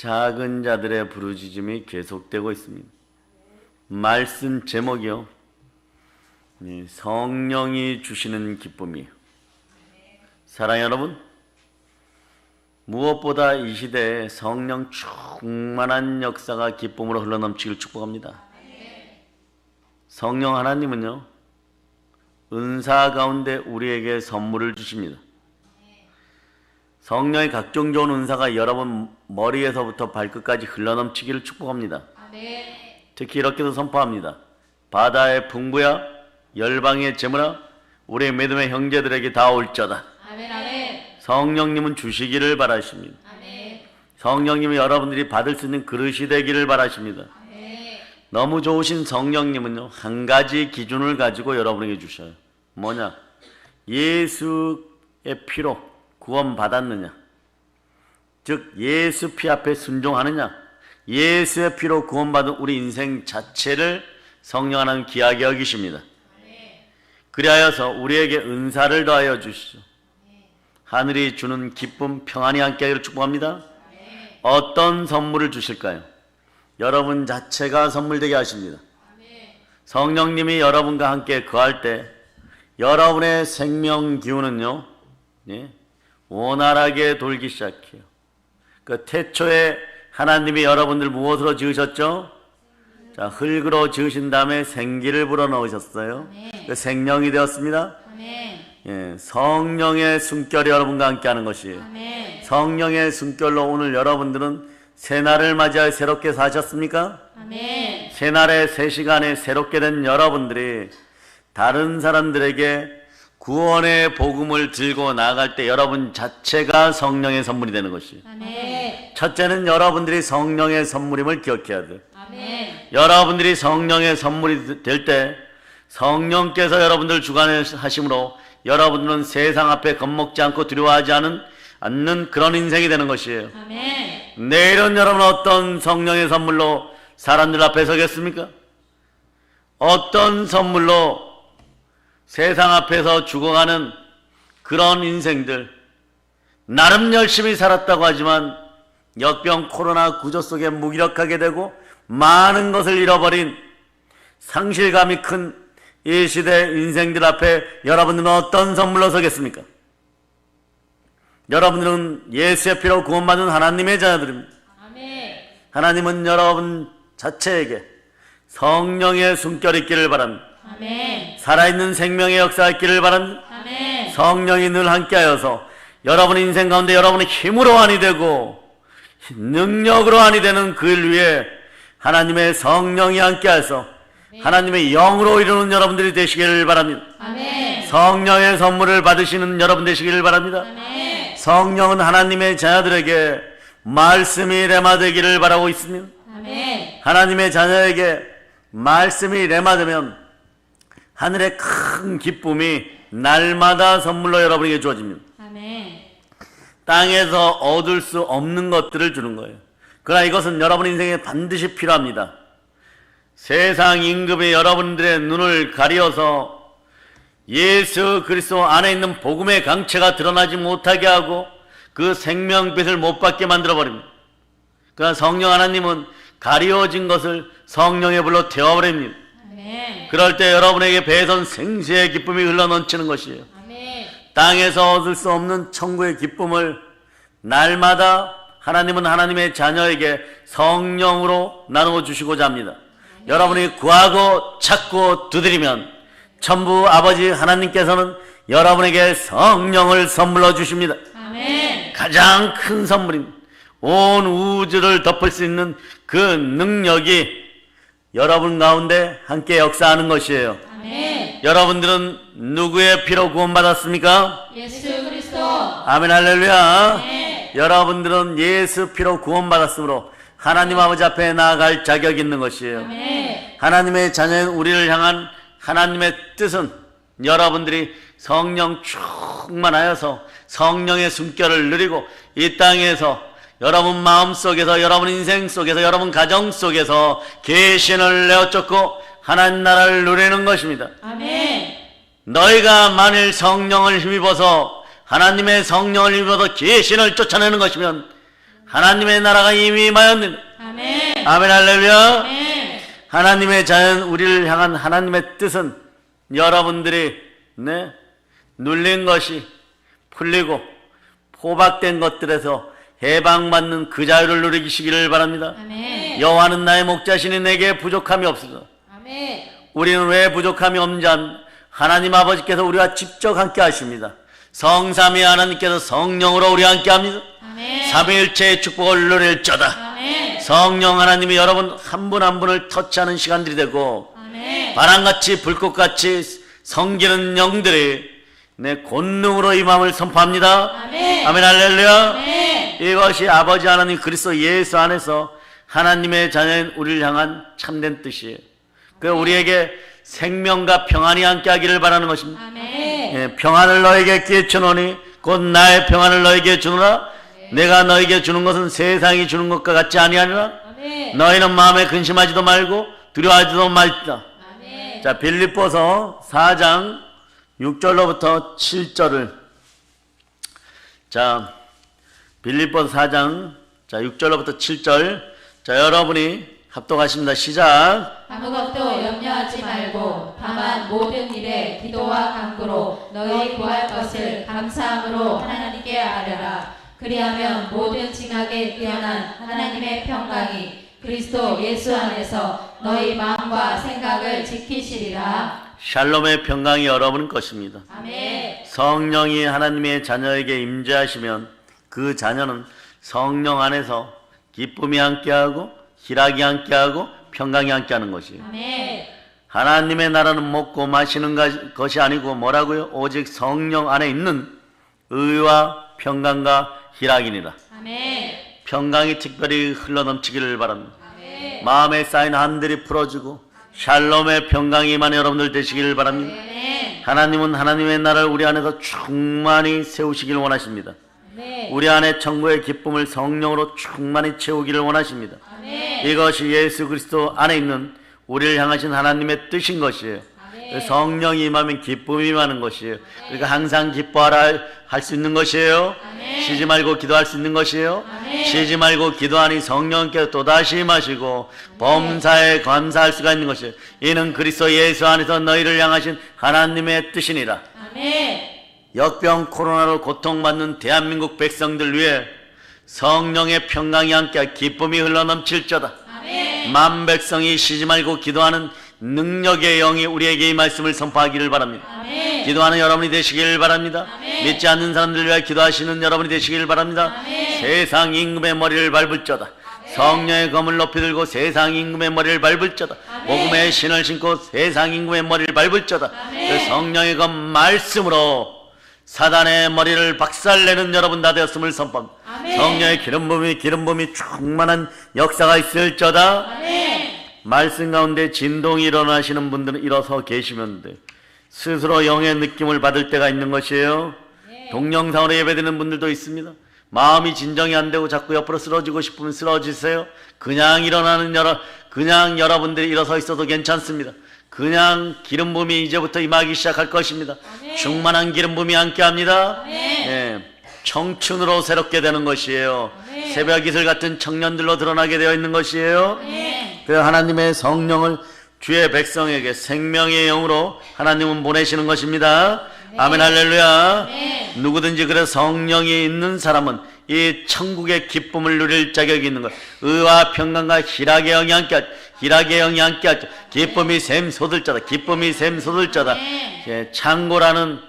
작은 자들의 부르짖음이 계속되고 있습니다. 말씀 제목이요, 성령이 주시는 기쁨이에요. 사랑하는 여러분, 무엇보다 이 시대에 성령 충만한 역사가 기쁨으로 흘러넘치길 축복합니다. 성령 하나님은요, 은사 가운데 우리에게 선물을 주십니다. 성령의 각종 좋은 은사가 여러분 머리에서부터 발끝까지 흘러넘치기를 축복합니다. 특히 이렇게도 선포합니다. 바다의 풍부야 열방의 재물아 우리의 믿음의 형제들에게 다 올쩌다. 성령님은 주시기를 바라십니다. 성령님이 여러분들이 받을 수 있는 그릇이 되기를 바라십니다. 너무 좋으신 성령님은요, 한 가지 기준을 가지고 여러분에게 주셔요. 뭐냐? 예수의 피로 구원받았느냐, 즉 예수 피 앞에 순종하느냐, 예수의 피로 구원받은 우리 인생 자체를 성령 하나님 귀하게 여기십니다. 그리하여서 우리에게 은사를 더하여 주시죠. 하늘이 주는 기쁨 평안이 함께하기를 축복합니다. 어떤 선물을 주실까요? 여러분 자체가 선물되게 하십니다. 성령님이 여러분과 함께 거할 때 여러분의 생명 기운은요, 원활하게 돌기 시작해요. 그 태초에 하나님이 여러분들 무엇으로 지으셨죠? 자, 흙으로 지으신 다음에 생기를 불어넣으셨어요. 그 생명이 되었습니다. 성령의 숨결이 여러분과 함께하는 것이에요. 성령의 숨결로 오늘 여러분들은 새날을 맞이하여 새롭게 사셨습니까? 새날의 새 시간에 새롭게 된 여러분들이 다른 사람들에게 구원의 복음을 들고 나아갈 때 여러분 자체가 성령의 선물이 되는 것이에요. 첫째는 여러분들이 성령의 선물임을 기억해야 돼요. 여러분들이 성령의 선물이 될 때 성령께서 여러분들 주관하심으로 여러분들은 세상 앞에 겁먹지 않고 두려워하지 않는 그런 인생이 되는 것이에요. 내일은 여러분 어떤 성령의 선물로 사람들 앞에 서겠습니까? 어떤 선물로 세상 앞에서 죽어가는 그런 인생들, 나름 열심히 살았다고 하지만 역병 코로나 구조 속에 무기력하게 되고 많은 것을 잃어버린 상실감이 큰 이 시대 인생들 앞에 여러분들은 어떤 선물로 서겠습니까? 여러분들은 예수의 피로 구원받은 하나님의 자녀들입니다. 하나님은 여러분 자체에게 성령의 숨결이 있기를 바랍니다. 살아있는 생명의 역사가 있기를 바랍니다. 성령이 늘 함께하여서 여러분 인생 가운데 여러분의 힘으로 안이 되고 능력으로 안이 되는 그 일 위에 하나님의 성령이 함께하여서 하나님의 영으로 이루는 여러분들이 되시기를 바랍니다. 성령의 선물을 받으시는 여러분 되시기를 바랍니다. 성령은 하나님의 자녀들에게 말씀이 레마되기를 바라고 있습니다. 하나님의 자녀에게 말씀이 레마되면 하늘의 큰 기쁨이 날마다 선물로 여러분에게 주어집니다. 땅에서 얻을 수 없는 것들을 주는 거예요. 그러나 이것은 여러분 인생에 반드시 필요합니다. 세상 임금이 여러분들의 눈을 가리어서 예수 그리스도 안에 있는 복음의 강체가 드러나지 못하게 하고 그 생명빛을 못 받게 만들어버립니다. 그러나 성령 하나님은 가리워진 것을 성령의 불로 태워버립니다. 그럴 때 여러분에게 배선 생수의 기쁨이 흘러넘치는 것이에요. 땅에서 얻을 수 없는 천국의 기쁨을 날마다 하나님은 하나님의 자녀에게 성령으로 나누어 주시고자 합니다. 여러분이 구하고 찾고 두드리면 전부 아버지 하나님께서는 여러분에게 성령을 선물로 주십니다. 가장 큰 선물입니다. 온 우주를 덮을 수 있는 그 능력이 여러분 가운데 함께 역사하는 것이에요. 여러분들은 누구의 피로 구원받았습니까? 예수 그리스도. 아멘 할렐루야. 여러분들은 예수 피로 구원받았으므로 하나님 아버지 앞에 나아갈 자격이 있는 것이에요. 하나님의 자녀인 우리를 향한 하나님의 뜻은 여러분들이 성령 충만하여서 성령의 숨결을 누리고 이 땅에서 여러분 마음속에서 여러분 인생 속에서 여러분 가정 속에서 계신을 내어쫓고 하나님 나라를 누리는 것입니다. 너희가 만일 성령을 힘입어서 하나님의 성령을 힘입어서 계신을 쫓아내는 것이면 하나님의 나라가 이미 임하였느니라. 아멘. 아멘 할렐루야. 아멘. 하나님의 자연 우리를 향한 하나님의 뜻은 여러분들이 눌린 것이 풀리고 포박된 것들에서 해방받는 그 자유를 누리시기를 바랍니다. 아멘. 여호와는 나의 목자시니 내게 부족함이 없으리라. 아멘. 우리는 왜 부족함이 없는지 하나님 아버지께서 우리와 직접 함께 하십니다. 성삼위 하나님께서 성령으로 우리와 함께 합니다. 아멘. 삼위일체의 축복을 누릴저다. 아멘. 성령 하나님이 여러분 한 분 한 분을 터치하는 시간들이 되고 아멘. 바람같이 불꽃같이 성기는 영들이 내 권능으로 이 마음을 선포합니다. 아멘. 아멘 할렐루야. 아멘. 이것이 아버지 하나님 그리스도 예수 안에서 하나님의 자녀인 우리를 향한 참된 뜻이에요. 그 우리에게 생명과 평안이 함께 하기를 바라는 것입니다. 아멘. 예, 평안을 너에게 끼쳐노니 곧 나의 평안을 너에게 주노라. 내가 너에게 주는 것은 세상이 주는 것과 같지 아니하니라. 아멘. 너희는 마음에 근심하지도 말고 두려워하지도 말자. 아멘. 자, 빌립보서 4장 6절로부터 7절을 자, 빌립보서 4장 6절로부터 7절 자, 여러분이 합독하십니다. 시작. 아무것도 염려하지 말고 다만 모든 일에 기도와 간구로 너희 구할 것을 감사함으로 하나님께 아뢰라. 그리하면 모든 징악에 뛰어난 하나님의 평강이 그리스도 예수 안에서 너희 마음과 생각을 지키시리라. 샬롬의 평강이 여러분 것입니다. 아멘. 성령이 하나님의 자녀에게 임재하시면 그 자녀는 성령 안에서 기쁨이 함께하고 희락이 함께하고 평강이 함께하는 것이에요. 아멘. 하나님의 나라는 먹고 마시는 것이 아니고 뭐라고요? 오직 성령 안에 있는 의와 평강과 희락이니라. 아멘. 평강이 특별히 흘러넘치기를 바랍니다. 아멘. 마음에 쌓인 한들이 풀어지고 샬롬의 평강이 임한 여러분들 되시기를 바랍니다. 아멘. 하나님은 하나님의 나라를 우리 안에서 충만히 세우시기를 원하십니다. 아멘. 우리 안에 천국의 기쁨을 성령으로 충만히 채우기를 원하십니다. 아멘. 이것이 예수 그리스도 안에 있는 우리를 향하신 하나님의 뜻인 것이에요. 아멘. 성령이 임하면 기쁨이 임하는 것이에요. 그러니까 항상 기뻐하라 할 수 있는 것이에요. 아멘. 쉬지 말고 기도할 수 있는 것이에요. 아멘. 쉬지 말고 기도하니 성령께서 또다시 임하시고 범사에 감사할 수가 있는 것이에요. 이는 그리스도 예수 안에서 너희를 향하신 하나님의 뜻이니라. 아멘. 역병 코로나로 고통받는 대한민국 백성들 위해 성령의 평강이 함께 기쁨이 흘러넘칠저다. 아멘. 만 백성이 쉬지 말고 기도하는 능력의 영이 우리에게 이 말씀을 선포하기를 바랍니다. 아멘. 기도하는 여러분이 되시길 바랍니다. 아멘. 믿지 않는 사람들을 위해 기도하시는 여러분이 되시길 바랍니다. 아멘. 세상 임금의 머리를 밟을저다. 성령의 검을 높이 들고 세상 임금의 머리를 밟을저다. 아멘. 복음의 신을 신고 세상 임금의 머리를 밟을저다. 아멘. 그 성령의 검 말씀으로 사단의 머리를 박살내는 여러분 다 되었음을 선포합니다. 아멘. 성령의 기름붐이 충만한 역사가 있을저다. 아멘. 말씀 가운데 진동이 일어나시는 분들은 일어서 계시면 돼. 스스로 영의 느낌을 받을 때가 있는 것이에요. 네. 동영상으로 예배드리는 분들도 있습니다. 마음이 진정이 안 되고 자꾸 옆으로 쓰러지고 싶으면 쓰러지세요. 그냥 그냥 여러분들이 일어서 있어도 괜찮습니다. 그냥 기름 부음이 이제부터 임하기 시작할 것입니다. 아멘. 충만한 기름 부음이 함께합니다. 아멘. 예, 청춘으로 새롭게 되는 것이에요. 아멘. 새벽 이슬 같은 청년들로 드러나게 되어 있는 것이에요. 아멘. 그 하나님의 성령을 주의 백성에게 생명의 영으로 하나님은 보내시는 것입니다. 아멘 할렐루야. 아멘. 누구든지 그래서 성령이 있는 사람은 이 천국의 기쁨을 누릴 자격이 있는 것. 의와 평강과 희락의 영이 함께하죠. 희락의 영이 함께하죠. 기쁨이 샘솟을 자다. 기쁨이 샘솟을 자다. 예, 창고라는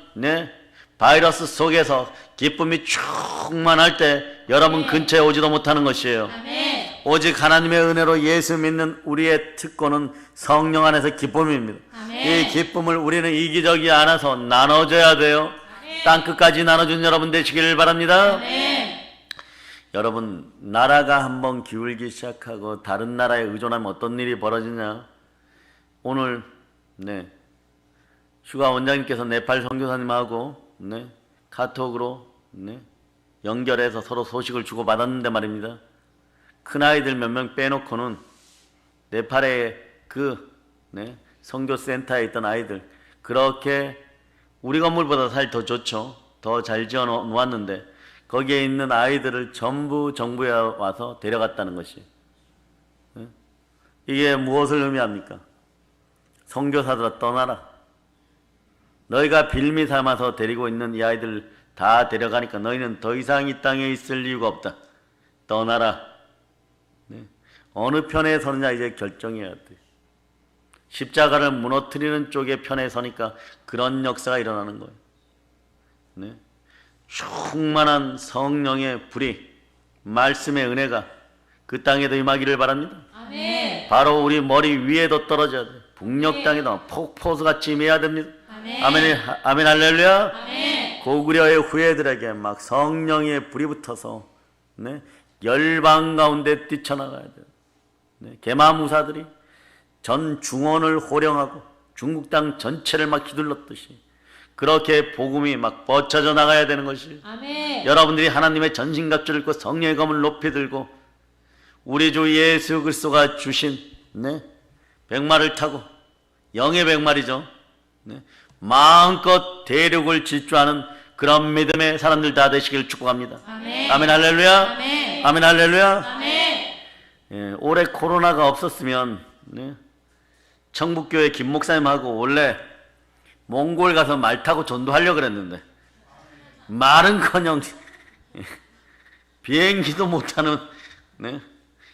바이러스 속에서 기쁨이 충만할 때 여러분 근처에 오지도 못하는 것이에요. 아멘. 오직 하나님의 은혜로 예수 믿는 우리의 특권은 성령 안에서 기쁨입니다. 아멘. 이 기쁨을 우리는 이기적이 않아서 나눠줘야 돼요. 땅끝까지 나눠준 여러분 되시기를 바랍니다. 아멘. 여러분, 나라가 한번 기울기 시작하고 다른 나라에 의존하면 어떤 일이 벌어지냐. 오늘 휴가 원장님께서 네팔 선교사님하고 카톡으로 연결해서 서로 소식을 주고받았는데 말입니다. 큰아이들 몇 명 빼놓고는 네팔의 선교센터에 있던 아이들, 그렇게 우리 건물보다 살 더 좋죠. 더 잘 지어 놓았는데 거기에 있는 아이들을 전부 정부에 와서 데려갔다는 것이, 이게 무엇을 의미합니까? 선교사들아 떠나라. 너희가 빌미 삼아서 데리고 있는 이 아이들 다 데려가니까 너희는 더 이상 이 땅에 있을 이유가 없다. 떠나라. 어느 편에 서느냐 이제 결정해야 돼. 십자가를 무너뜨리는 쪽의 편에 서니까 그런 역사가 일어나는 거예요. 충만한 성령의 불이, 말씀의 은혜가 그 땅에도 임하기를 바랍니다. 아멘. 바로 우리 머리 위에도 떨어져야 돼. 북녘 땅에도 폭포수같이 임해야 됩니다. 아멘. 아멘 할렐루야. 아멘. 고구려의 후예들에게 막 성령의 불이 붙어서 열방 가운데 뛰쳐나가야 돼요. 계마무사들이 전 중원을 호령하고 중국 땅 전체를 막 휘둘렀듯이 그렇게 복음이 막 뻗쳐져 나가야 되는 것이, 아멘. 여러분들이 하나님의 전신갑주를 입고 성령의 검을 높이 들고 우리 주 예수 그리스도가 주신 백마를 타고, 영의 백마리죠, 마음껏 대륙을 질주하는 그런 믿음의 사람들 다 되시길 축복합니다. 아멘. 아멘 할렐루야. 아멘. 아멘 할렐루야. 아멘. 올해 코로나가 없었으면 청북교회 김 목사님하고 원래 몽골 가서 말 타고 전도하려고 그랬는데 말은커녕 비행기도 못하는,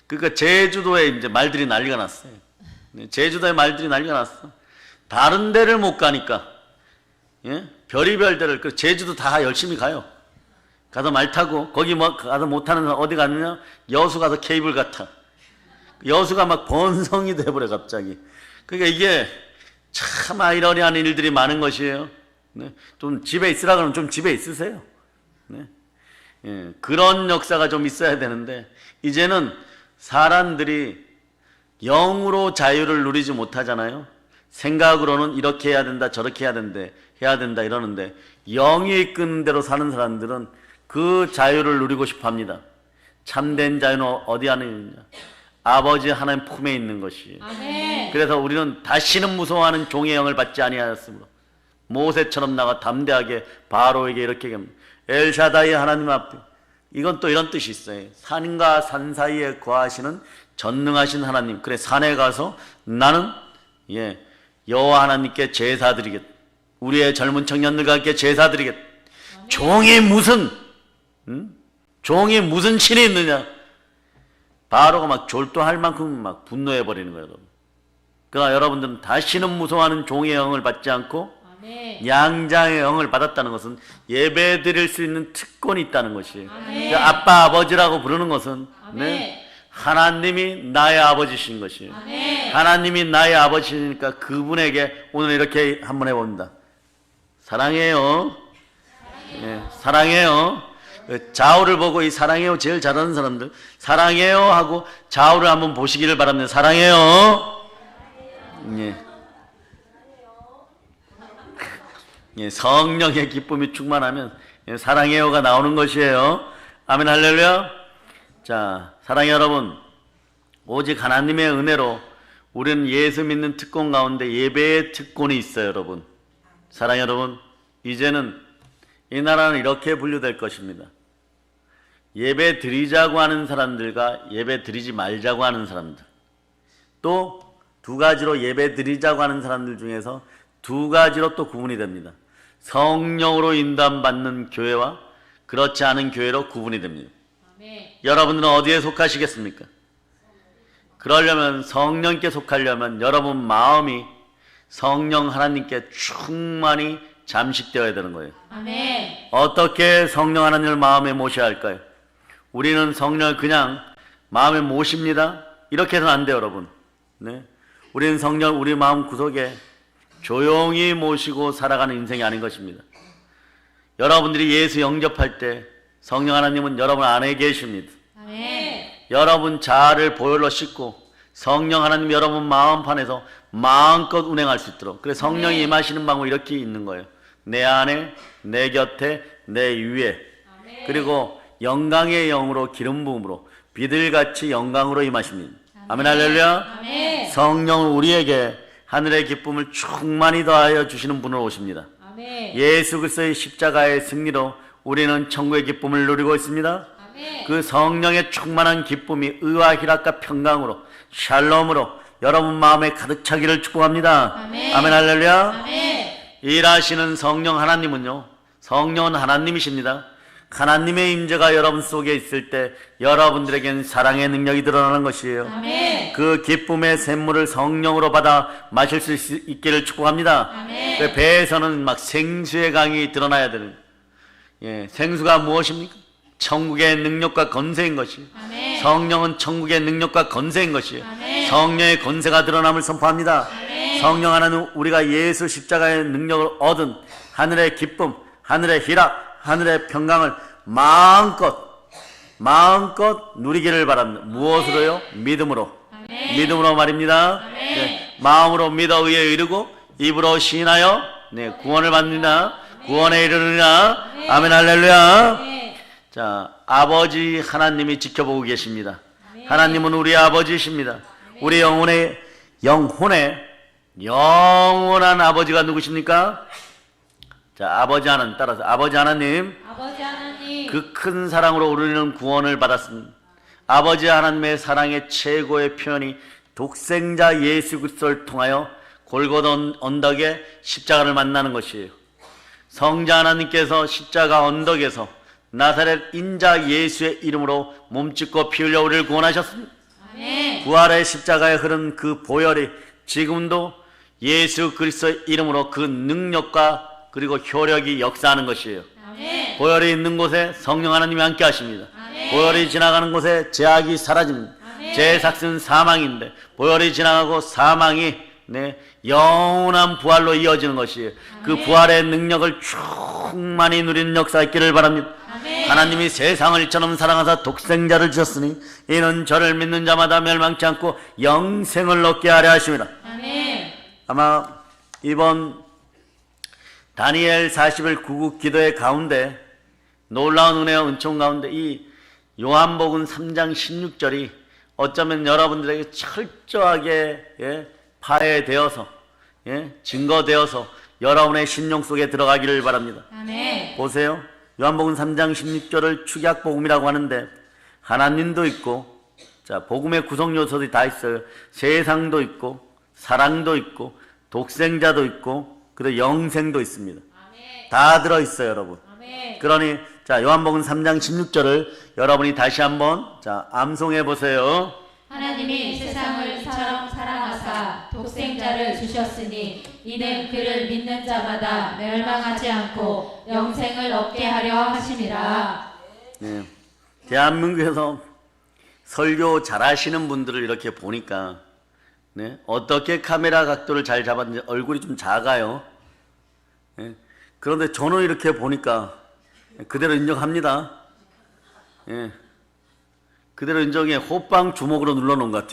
그러니까 제주도에 이제 말들이 난리가 났어요. 제주도에 말들이 난리가 났어. 다른 데를 못 가니까, 별의별 데를, 제주도 다 열심히 가요. 가서 말 타고, 거기 뭐 가서 못 타는 사람 어디 갔느냐? 여수 가서 케이블 카 타. 여수가 막 번성이 돼버려 갑자기. 그러니까 이게 참 아이러니한 일들이 많은 것이에요. 좀 집에 있으라 그러면 좀 집에 있으세요. 그런 역사가 좀 있어야 되는데 이제는 사람들이 영으로 자유를 누리지 못하잖아요. 생각으로는 이렇게 해야 된다, 저렇게 해야 된다 이러는데 영이 이끄는 대로 사는 사람들은 그 자유를 누리고 싶어 합니다. 참된 자유는 어디 안에 있느냐? 아버지 하나님 품에 있는 것이. 아멘. 그래서 우리는 다시는 무서워하는 종의 영을 받지 아니하였으므로 모세처럼 나가 담대하게 바로에게 이렇게 얘기합니다. 엘샤다이 하나님 앞에, 이건 또 이런 뜻이 있어요. 산과 산 사이에 거하시는 전능하신 하나님. 그래, 산에 가서 나는 여호와 하나님께 제사드리겠다. 우리의 젊은 청년들과 함께 제사드리겠다. 종이 무슨 신이 있느냐? 바로가 막 졸도할 만큼 막 분노해 버리는 거예요, 여러분. 그러니까 여러분들은 다시는 무서워하는 종의 영을 받지 않고 아멘. 양장의 영을 받았다는 것은 예배 드릴 수 있는 특권이 있다는 것이에요. 아멘. 그러니까 아빠 아버지라고 부르는 것은 아멘. 하나님이 나의 아버지신 것이에요. 아멘. 하나님이 나의 아버지니까 그분에게 오늘 이렇게 한번 해봅니다. 사랑해요. 사랑해요. 좌우를 보고 이 사랑해요 제일 잘하는 사람들 사랑해요 하고 좌우를 한번 보시기를 바랍니다. 사랑해요. 성령의 기쁨이 충만하면 사랑해요가 나오는 것이에요. 아멘 할렐루야. 자, 사랑해 여러분, 오직 하나님의 은혜로 우리는 예수 믿는 특권 가운데 예배의 특권이 있어요. 여러분, 사랑해 여러분, 이제는 이 나라는 이렇게 분류될 것입니다. 예배 드리자고 하는 사람들과 예배 드리지 말자고 하는 사람들, 또 두 가지로 예배 드리자고 하는 사람들 중에서 두 가지로 또 구분이 됩니다. 성령으로 인도받는 교회와 그렇지 않은 교회로 구분이 됩니다. 아멘. 여러분들은 어디에 속하시겠습니까? 그러려면, 성령께 속하려면 여러분 마음이 성령 하나님께 충만히 잠식되어야 되는 거예요. 아멘. 어떻게 성령 하나님을 마음에 모셔야 할까요? 우리는 성령을 그냥 마음에 모십니다. 이렇게 해서는 안 돼요, 여러분. 우리는 성령 우리 마음 구석에 조용히 모시고 살아가는 인생이 아닌 것입니다. 여러분들이 예수 영접할 때 성령 하나님은 여러분 안에 계십니다. 아멘. 여러분 자아를 보혈로 씻고 성령 하나님 여러분 마음판에서 마음껏 운행할 수 있도록, 그래서 성령이 임하시는 방법이 이렇게 있는 거예요. 내 안에, 내 곁에, 내 위에. 아멘. 그리고 영광의 영으로 기름 부음으로 비들같이 영광으로 임하십니다. 아멘 할렐루야. 아멘. 성령은 우리에게 하늘의 기쁨을 충만히 더하여 주시는 분으로 오십니다. 아멘. 예수 그리스도의 십자가의 승리로 우리는 천국의 기쁨을 누리고 있습니다. 아멘. 그 성령의 충만한 기쁨이 의와 희락과 평강으로 샬롬으로 여러분 마음에 가득 차기를 축복합니다. 아멘. 아멘 할렐루야. 아멘. 일하시는 성령 하나님은요, 성령은 하나님이십니다. 하나님의 임재가 여러분 속에 있을 때 여러분들에겐 사랑의 능력이 드러나는 것이에요. 아멘. 그 기쁨의 샘물을 성령으로 받아 마실 수 있기를 축복합니다. 아멘. 그 배에서는 막 생수의 강이 드러나야 되는, 생수가 무엇입니까? 천국의 능력과 건세인 것이에요. 아멘. 성령은 천국의 능력과 건세인 것이에요. 아멘. 성령의 건세가 드러남을 선포합니다. 아멘. 성령 하나는 우리가 예수 십자가의 능력을 얻은 하늘의 기쁨, 하늘의 희락, 하늘의 평강을 마음껏 누리기를 바랍니다. 무엇으로요? 믿음으로. 아멘. 믿음으로 말입니다. 아멘. 마음으로 믿어 의에 이르고 입으로 시인하여 구원을 받느냐, 구원에 이르느냐. 아멘 할렐루야. 아멘. 자, 아버지 하나님이 지켜보고 계십니다. 하나님은 우리 아버지이십니다. 우리 영혼의 영원한 아버지가 누구십니까? 자, 아버지 하나님 따라서 아버지 하나님, 아버지 하나님, 그 큰 사랑으로 우리는 구원을 받았습니다. 아버지 하나님의 사랑의 최고의 표현이 독생자 예수 그리스도를 통하여 골고다 언덕에 십자가를 만나는 것이에요. 성자 하나님께서 십자가 언덕에서 나사렛 인자 예수의 이름으로 몸짓고 피 흘려 우리를 구원하셨습니다. 아멘. 부활의 십자가에 흐른 그 보혈이 지금도 예수 그리스도의 이름으로 그 능력과 그리고 효력이 역사하는 것이에요. 아멘. 보혈이 있는 곳에 성령 하나님이 함께 하십니다. 아멘. 보혈이 지나가는 곳에 죄악이 사라집니다. 아멘. 죄의 삭스는 사망인데 보혈이 지나가고 사망이 영원한 부활로 이어지는 것이에요. 그 아멘. 부활의 능력을 충만히 누리는 역사 있기를 바랍니다. 아멘. 하나님이 세상을 이처럼 사랑하사 독생자를 주셨으니 이는 저를 믿는 자마다 멸망치 않고 영생을 얻게 하려 하심이라. 아멘. 아마 이번 다니엘 40일 구국 기도의 가운데 놀라운 은혜와 은총 가운데 이 요한복음 3장 16절이 어쩌면 여러분들에게 철저하게 파해되어서 증거되어서 여러분의 심령 속에 들어가기를 바랍니다. 아멘. 보세요. 요한복음 3장 16절을 축약복음이라고 하는데 하나님도 있고, 자, 복음의 구성 요소들이 다 있어요. 세상도 있고 사랑도 있고 독생자도 있고 그리고 영생도 있습니다. 아멘. 다 들어있어요, 여러분. 아멘. 그러니 자, 요한복음 3장 16절을 여러분이 다시 한번 암송해 보세요. 하나님이 세상을 이처럼 사랑하사 독생자를 주셨으니 이는 그를 믿는 자마다 멸망하지 않고 영생을 얻게 하려 하심이라. 네. 대한민국에서 설교 잘하시는 분들을 이렇게 보니까 어떻게 카메라 각도를 잘 잡았는지 얼굴이 좀 작아요. 그런데 저는 이렇게 보니까 그대로 인정합니다. 그대로 인정해. 호빵 주먹으로 눌러놓은 것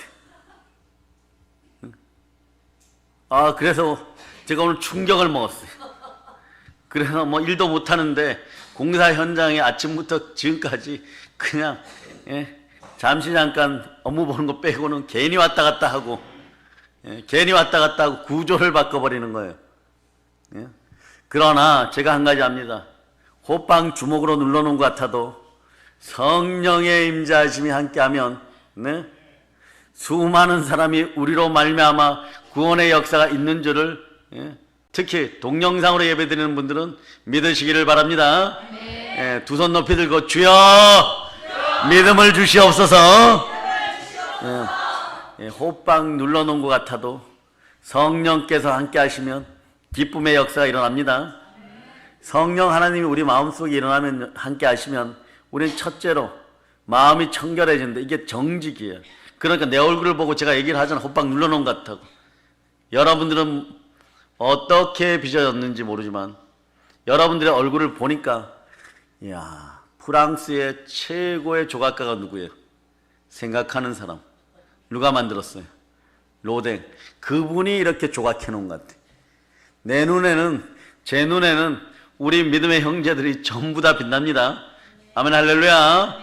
같아요. 그래서 제가 오늘 충격을 먹었어요. 그래서 뭐 일도 못하는데 공사 현장에 아침부터 지금까지 그냥 잠시 잠깐 업무 보는 거 빼고는 괜히 왔다 갔다 하고 구조를 바꿔버리는 거예요. 그러나 제가 한 가지 압니다. 호빵 주먹으로 눌러놓은 것 같아도 성령의 임재하심이 함께하면 수많은 사람이 우리로 말미암아 구원의 역사가 있는 줄을 특히 동영상으로 예배드리는 분들은 믿으시기를 바랍니다. 두 손 높이 들고 주여 믿음을 주시옵소서. 호빵 눌러놓은 것 같아도 성령께서 함께 하시면 기쁨의 역사가 일어납니다. 성령 하나님이 우리 마음속에 일어나면 함께 하시면 우리는 첫째로 마음이 청결해진다. 이게 정직이에요. 그러니까 내 얼굴을 보고 제가 얘기를 하잖아. 호빵 눌러놓은 것 같다고. 여러분들은 어떻게 빚어졌는지 모르지만 여러분들의 얼굴을 보니까 이야, 프랑스의 최고의 조각가가 누구예요? 생각하는 사람. 누가 만들었어요? 로댕. 그분이 이렇게 조각해 놓은 것 같아요. 제 눈에는 우리 믿음의 형제들이 전부 다 빛납니다. 아멘 할렐루야.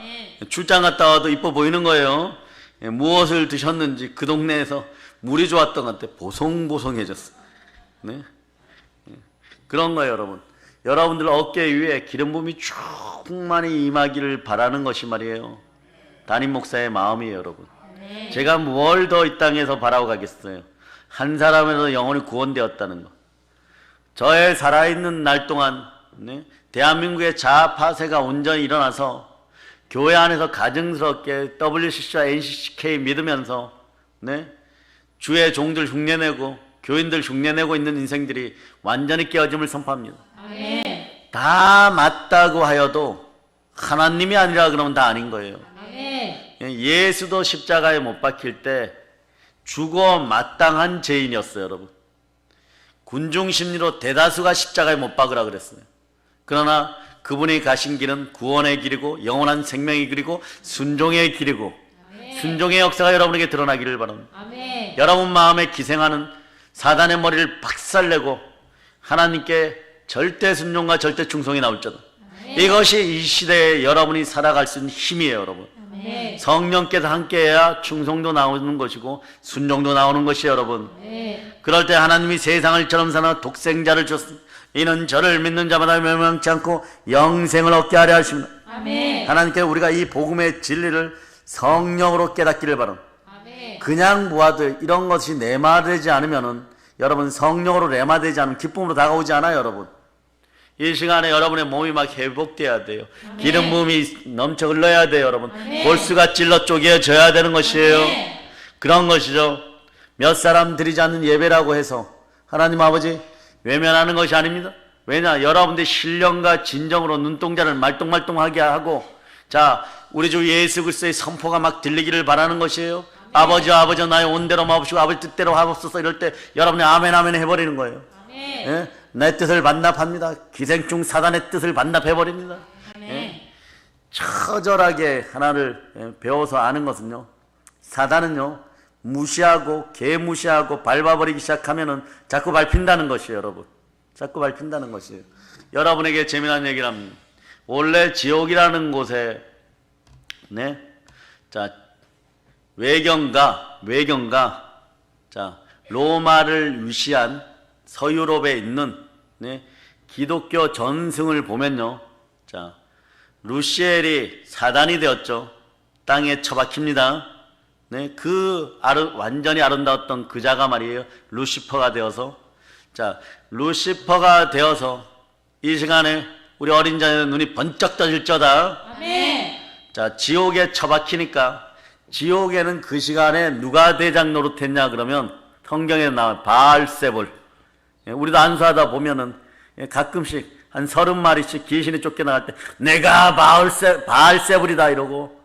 출장 갔다 와도 이뻐 보이는 거예요. 무엇을 드셨는지 그 동네에서 물이 좋았던 것 같아. 보송보송해졌어. 그런 거예요, 여러분. 여러분들 어깨 위에 기름 부음이 충만히 임하기를 바라는 것이 말이에요. 담임 목사의 마음이에요, 여러분. 제가 뭘 더 이 땅에서 바라고 가겠어요. 한 사람에서 영혼이 구원되었다는 것. 저의 살아있는 날 동안 대한민국의 자아 파쇄가 온전히 일어나서 교회 안에서 가증스럽게 WCC와 NCCK 믿으면서 주의 종들 흉내내고 교인들 흉내내고 있는 인생들이 완전히 깨어짐을 선포합니다. 아멘. 다 맞다고 하여도 하나님이 아니라 그러면 다 아닌 거예요. 아멘. 예수도 십자가에 못 박힐 때 죽어 마땅한 죄인이었어요, 여러분. 군중 심리로 대다수가 십자가에 못 박으라 그랬어요. 그러나 그분이 가신 길은 구원의 길이고 영원한 생명의 길이고 순종의 길이고 순종의 역사가 여러분에게 드러나기를 바랍니다. 아멘. 여러분 마음에 기생하는 사단의 머리를 박살내고 하나님께 절대 순종과 절대 충성이 나올지어다. 이것이 이 시대에 여러분이 살아갈 수 있는 힘이에요, 여러분. 아멘. 성령께서 함께해야 충성도 나오는 것이고 순종도 나오는 것이에요, 여러분. 아멘. 그럴 때 하나님이 세상을 처럼 사나 독생자를 줬습니다. 이는 저를 믿는 자마다 멸망치 않고 영생을 얻게 하려 하십니다. 아멘. 하나님께 우리가 이 복음의 진리를 성령으로 깨닫기를 바랍니다. 아멘. 그냥 모아도 이런 것이 내마되지 않으면은 여러분 성령으로 레마되지 않으면 기쁨으로 다가오지 않아요, 여러분. 이 시간에 여러분의 몸이 막 회복돼야 돼요. 아멘. 기름 부음이 넘쳐 흘러야 돼요, 여러분. 아멘. 골수가 찔러 쪼개져야 되는 것이에요. 아멘. 그런 것이죠. 몇 사람 드리지 않는 예배라고 해서 하나님 아버지 외면하는 것이 아닙니다. 왜냐, 여러분들 신령과 진정으로 눈동자를 말똥말똥하게 하고, 자, 우리 주 예수 그리스도의 선포가 막 들리기를 바라는 것이에요. 아버지 아버지 나의 온대로 마옵시고 아버지 뜻대로 하옵소서. 이럴 때 여러분이 아멘 아멘 해버리는 거예요. 아멘. 예? 내 뜻을 반납합니다. 기생충 사단의 뜻을 반납해버립니다. 아멘. 예? 처절하게 하나를 배워서 아는 것은요, 사단은요 무시하고 개무시하고 밟아버리기 시작하면은 자꾸 밟힌다는 것이에요, 여러분. 자꾸 밟힌다는 것이에요. 여러분에게 재미난 얘기를 합니다. 원래 지옥이라는 곳에 자 외경가 자 로마를 위시한 서유럽에 있는 기독교 전승을 보면요, 자 루시엘이 사단이 되었죠. 땅에 처박힙니다. 완전히 아름다웠던 그 자가 말이에요, 루시퍼가 되어서, 자 루시퍼가 되어서 이 시간에 우리 어린 자녀의 눈이 번쩍 떠질저다. 아멘. 자 지옥에 처박히니까, 지옥에는 그 시간에 누가 대장 노릇했냐 그러면 성경에 나와 바알세불. 우리도 안수하다 보면은 가끔씩 한 30마리씩 귀신이 쫓겨나갈 때 내가 바알세불이다 이러고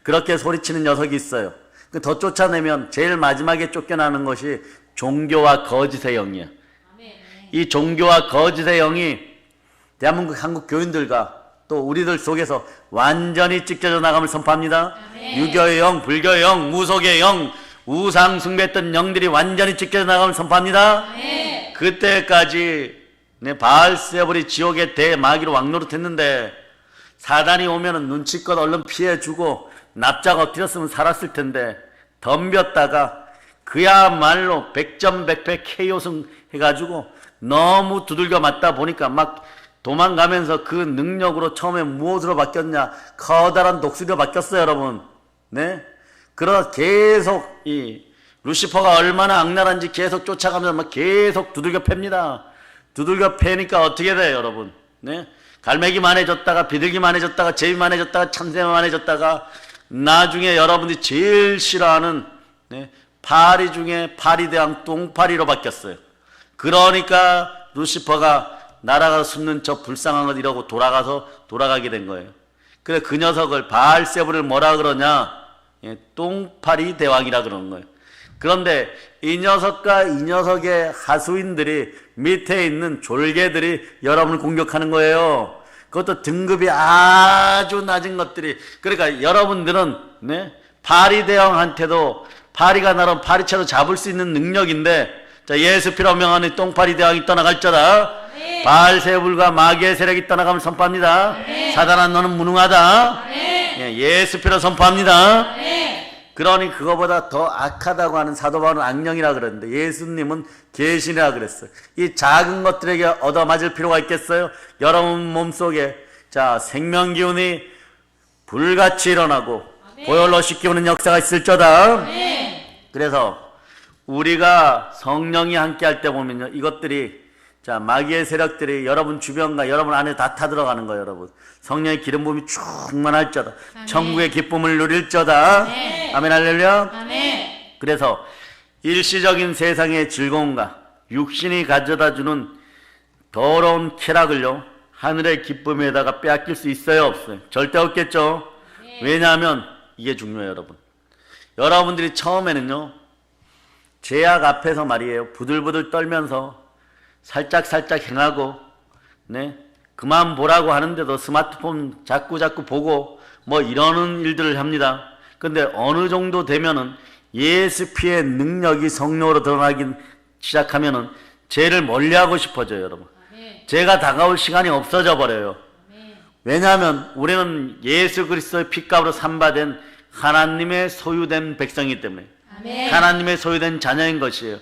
그렇게 소리치는 녀석이 있어요. 더 쫓아내면 제일 마지막에 쫓겨나는 것이 종교와 거짓의 영이에요. 이 종교와 거짓의 영이 대한민국 한국 교인들과 또 우리들 속에서 완전히 찢겨져 나감을 선포합니다. 유교의 영, 불교의 영, 무속의 영, 우상 숭배했던 영들이 완전히 찢겨져 나감을 선포합니다. 그때까지 바알세불이 지옥의 대마귀로 왕노릇했는데, 사단이 오면은 눈치껏 얼른 피해주고 납작 엎드렸으면 살았을 텐데 덤볐다가 그야말로 100점 100패 KO승 해가지고 너무 두들겨 맞다 보니까 막 도망가면서 그 능력으로 처음에 무엇으로 바뀌었냐? 커다란 독수리로 바뀌었어요, 여러분. 그러다 계속 이 루시퍼가 얼마나 악랄한지 계속 쫓아가면서 막 계속 두들겨 팹니다. 두들겨 패니까 어떻게 돼요, 여러분? 갈매기만해졌다가 비둘기만해졌다가 제비만해졌다가 참새만해졌다가 나중에 여러분들이 제일 싫어하는 파리 중에 파리대왕 똥파리로 바뀌었어요. 그러니까 루시퍼가 날아가서 숨는 저 불쌍한 것 이러고 돌아가게 된 거예요. 그래 그 녀석을 바알세불을 뭐라 그러냐? 똥파리 대왕이라 그러는 거예요. 그런데 이 녀석과 이 녀석의 하수인들이 밑에 있는 졸개들이 여러분을 공격하는 거예요. 그것도 등급이 아주 낮은 것들이. 그러니까 여러분들은 파리 대왕한테도 파리가 나름 파리채로 잡을 수 있는 능력인데, 자 예수 피로 명하는 똥파리 대왕이 떠나갈지어다. 바알세불과 마귀의 세력이 떠나가면 선포합니다. 사단아 너는 무능하다. 예수 피로 선포합니다. 그러니 그거보다 더 악하다고 하는 사도 바울은 악령이라 그랬는데 예수님은 계신이라 그랬어요. 이 작은 것들에게 얻어맞을 필요가 있겠어요? 여러분 몸속에 자 생명 기운이 불같이 일어나고 보혈로 씻기우는 역사가 있을저다. 그래서 우리가 성령이 함께 할 때 보면요, 이것들이 자 마귀의 세력들이 여러분 주변과 여러분 안에 다 타들어가는 거예요. 여러분 성령의 기름 부음이 충만할저다. 천국의 기쁨을 누릴저다. 아멘 할렐루야. 그래서 일시적인 세상의 즐거움과 육신이 가져다주는 더러운 쾌락을요 하늘의 기쁨에다가 빼앗길 수 있어요 없어요? 절대 없겠죠. 왜냐하면 이게 중요해요. 여러분 여러분들이 처음에는요 제약 앞에서 말이에요 부들부들 떨면서 살짝 행하고 네 그만 보라고 하는데도 스마트폰 자꾸 보고 뭐 이러는 일들을 합니다. 근데 어느 정도 되면은 예수 피의 능력이 성령으로 드러나기 시작하면은 죄를 멀리하고 싶어져요. 여러분 죄가 다가올 시간이 없어져 버려요. 왜냐하면 우리는 예수 그리스도의 피값으로 삼바된 하나님의 소유된 백성이기 때문에 하나님의 소유된 자녀인 것이에요.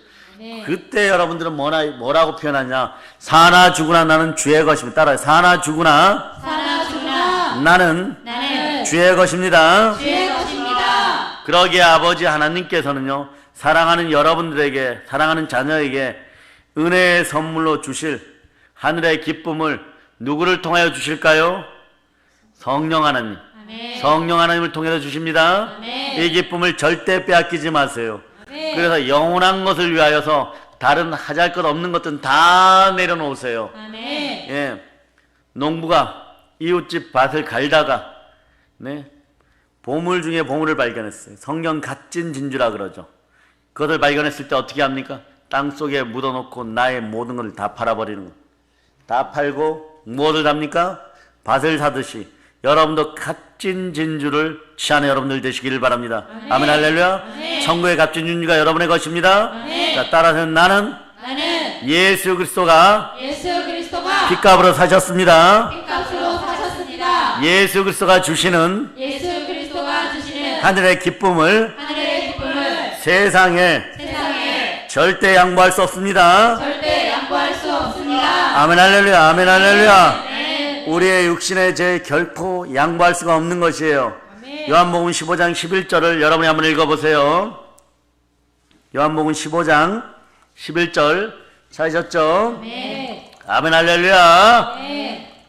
그때 여러분들은 뭐라고 표현하냐? 사나 죽으나 나는 주의 것입니다. 따라요. 사나 죽으나 나는 주의 것입니다. 그러기에 아버지 하나님께서는요 사랑하는 여러분들에게 사랑하는 자녀에게 은혜의 선물로 주실 하늘의 기쁨을 누구를 통하여 주실까요? 성령 하나님. 성령 하나님을 통해서 주십니다. 이 기쁨을 절대 빼앗기지 마세요. 그래서 영원한 것을 위하여서 다른 하잘 것 없는 것들은 다 내려놓으세요. 예, 농부가 이웃집 밭을 갈다가 네, 보물 중에 보물을 발견했어요. 성경 값진 진주라 그러죠. 그것을 발견했을 때 어떻게 합니까? 땅속에 묻어놓고 나의 모든 것을 다 팔아버리는 거예요. 다 팔고 무엇을 합니까? 밭을 사듯이 여러분도 값진 진주를 취하는 여러분들 되시기를 바랍니다. 아멘 할렐루야. 천국의 값진 진주가 여러분의 것입니다. 자, 따라서 나는 예수 그리스도가 핏값으로 사셨습니다. 예수 그리스도가 주시는 하늘의 기쁨을 세상에 절대 양보할 수 없습니다. 아멘 할렐루야. 아멘 할렐루야. 우리의 육신의 죄 결코 양보할 수가 없는 것이에요. 요한복음 15장 11절을 여러분이 한번 읽어보세요. 요한복음 15장 11절 찾으셨죠? 아멘 할렐루야.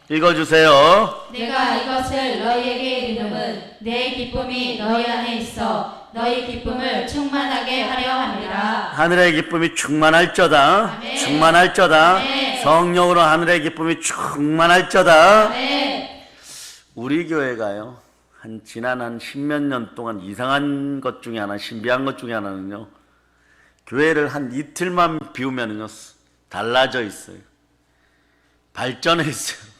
읽어주세요. 내가 이것을 너희에게 이르는 내 기쁨이 너희 안에 있어 너희 기쁨을 충만하게 하려 함이라. 하늘의 기쁨이 충만할저다. 충만할저다. 성령으로 하늘의 기쁨이 충만할저다. 우리 교회가요 지난 한 십몇 년 동안 이상한 것 중에 하나, 신비한 것 중에 하나는요 교회를 한 이틀만 비우면은요 달라져 있어요. 발전해 있어요.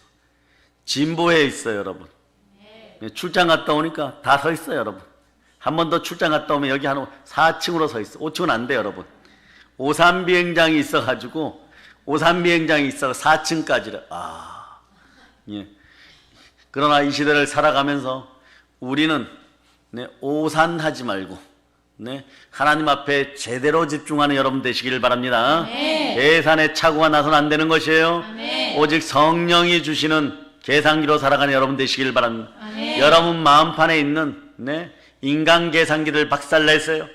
진보해 있어요. 여러분 출장 갔다 오니까 다 서 있어요. 여러분 한 번 더 출장 갔다 오면 여기 한 4층으로 서 있어요. 5층은 안 돼요. 여러분 오산비행장이 있어가지고 4층까지를 예. 그러나 이 시대를 살아가면서 우리는 오산하지 말고 하나님 앞에 제대로 집중하는 여러분 되시기를 바랍니다. 계산에 착오가 나서는 안 되는 것이에요. 오직 성령이 주시는 계산기로 살아가는 여러분 되시기를 바랍니다. 여러분 마음판에 있는 인간 계산기를 박살내세요.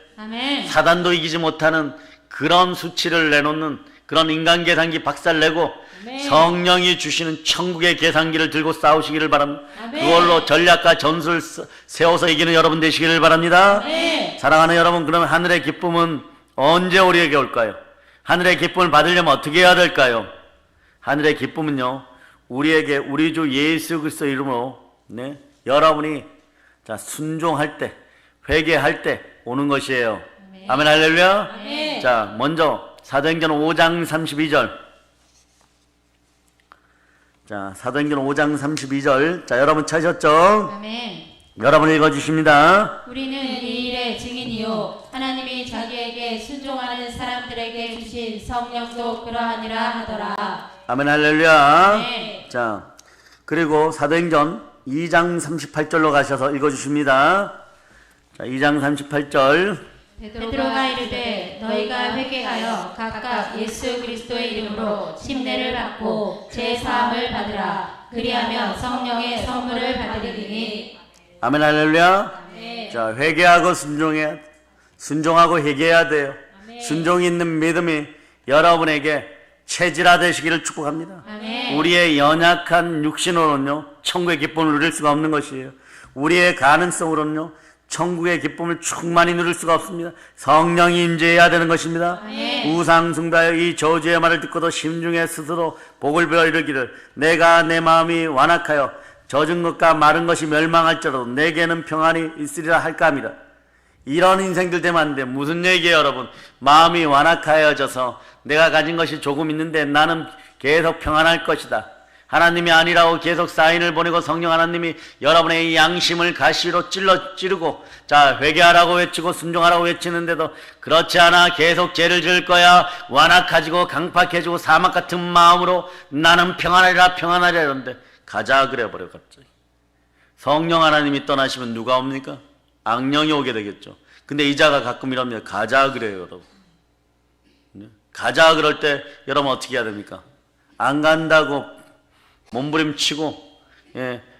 사단도 이기지 못하는 그런 수치를 내놓는 그런 인간 계산기 박살내고 성령이 주시는 천국의 계산기를 들고 싸우시기를 바랍니다. 그걸로 전략과 전술 세워서 이기는 여러분 되시기를 바랍니다. 사랑하는 여러분, 그러면 하늘의 기쁨은 언제 우리에게 올까요? 하늘의 기쁨을 받으려면 어떻게 해야 될까요? 하늘의 기쁨은요 우리에게 우리 주 예수 그리스도 이름으로 여러분이 순종할 때, 회개할 때 오는 것이에요. 아멘 할렐루야. 자, 먼저 사도행전 5장 32절. 자, 사도행전 5장 32절. 자, 여러분 찾으셨죠? 아멘. 여러분 읽어주십니다. 우리는 이 일의 증인이요 하나님이 자기에게 순종하는 사람들에게 주신 성령도 그러하니라 하더라. 아멘 할렐루야. 네. 자, 그리고 사도행전 2장 38절로 가셔서 읽어주십니다. 자, 2장 38절. 베드로가 이르되 너희가 회개하여 각각 예수 그리스도의 이름으로 침례를 받고 제 사함을 받으라. 그리하면 성령의 선물을 받으리니. 아멘 할렐루야. 자, 회개하고 순종해야 돼. 순종하고 회개해야 돼요. 순종이 있는 믿음이 여러분에게 체질화되시기를 축복합니다. 우리의 연약한 육신으로는요 천국의 기쁨을 누릴 수가 없는 것이에요. 우리의 가능성으로는요 천국의 기쁨을 충만히 누릴 수가 없습니다. 성령이 임재해야 되는 것입니다. 우상 숭배하여 이 저주의 말을 듣고도 심중에 스스로 복을 베어 이르기를 내가 내 마음이 완악하여 젖은 것과 마른 것이 멸망할지라도 내게는 평안이 있으리라 할까 합니다. 이런 인생들 되면 안 돼. 무슨 얘기예요 여러분? 마음이 완악하여져서 내가 가진 것이 조금 있는데 나는 계속 평안할 것이다. 하나님이 아니라고 계속 사인을 보내고 성령 하나님이 여러분의 양심을 가시로 찌르고 자 회개하라고 외치고 순종하라고 외치는데도 그렇지 않아 계속 죄를 지을 거야. 완악해지고 강팍해지고 사막 같은 마음으로 나는 평안하리라 평안하리라 이러는데 가자 그래 버려 갑자기. 성령 하나님이 떠나시면 누가 옵니까? 악령이 오게 되겠죠. 근데 이자가 가끔 이럽니다. 가자 그래요 여러분. 가자 그럴 때 여러분 어떻게 해야 됩니까? 안 간다고 몸부림치고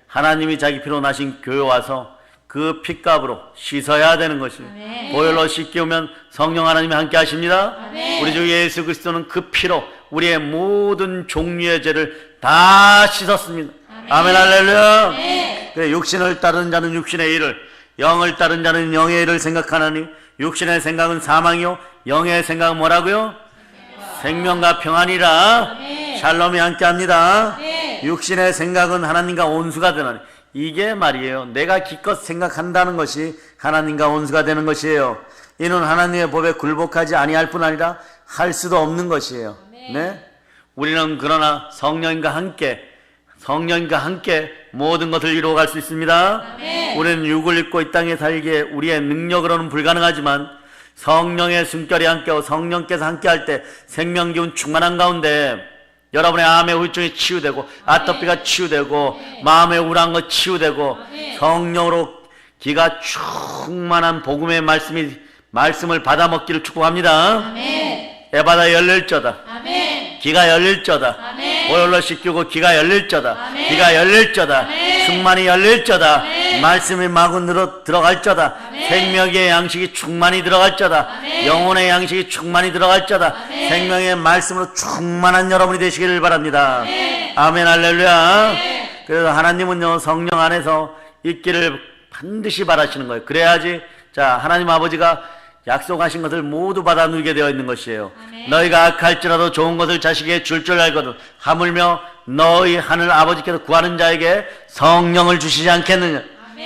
하나님이 자기 피로 나신 교회 와서 그 핏값으로 씻어야 되는 것이에요. 보혈로 씻기우면 성령 하나님이 함께 하십니다. 우리 주 예수 그리스도는 그 피로 우리의 모든 종류의 죄를 다 씻었습니다. 아멘 할렐루야. 그래, 육신을 따르는 자는 육신의 일을 영을 따르는 자는 영의 일을 생각하나니 육신의 생각은 사망이요 영의 생각은 뭐라고요? 생명과 평안이라. 샬롬이 함께합니다. 육신의 생각은 하나님과 온수가 되나니 이게 말이에요. 내가 기껏 생각한다는 것이 하나님과 온수가 되는 것이에요. 이는 하나님의 법에 굴복하지 아니할 뿐 아니라 할 수도 없는 것이에요. 네? 우리는 그러나 성령과 함께 모든 것을 이루어갈 수 있습니다. 우리는 육을 입고 이 땅에 살기에 우리의 능력으로는 불가능하지만 성령의 숨결이 함께하고 성령께서 함께할 때 생명기운 충만한 가운데 여러분의 암의 후유증이 치유되고 아토피가 치유되고 마음의 우울한 것 치유되고 성령으로 기가 충만한 복음의 말씀을 받아 먹기를 축복합니다. 에바다 열릴저다. 기가 열릴저다. 보혈로 씻기고 기가 열릴저다. 기가 열릴저다. 충만히 열릴저다. 말씀이 마구 들어갈저다. 생명의 양식이 충만히 들어갈저다. 영혼의 양식이 충만히 들어갈저다. 생명의 말씀으로 충만한 여러분이 되시기를 바랍니다. 아멘 할렐루야. 그래서 하나님은요 성령 안에서 있기를 반드시 바라시는 거예요. 그래야지 자 하나님 아버지가 약속하신 것을 모두 받아 누리게 되어 있는 것이에요. 너희가 악할지라도 좋은 것을 자식에게 줄 줄 알거든 하물며 너희 하늘 아버지께서 구하는 자에게 성령을 주시지 않겠느냐.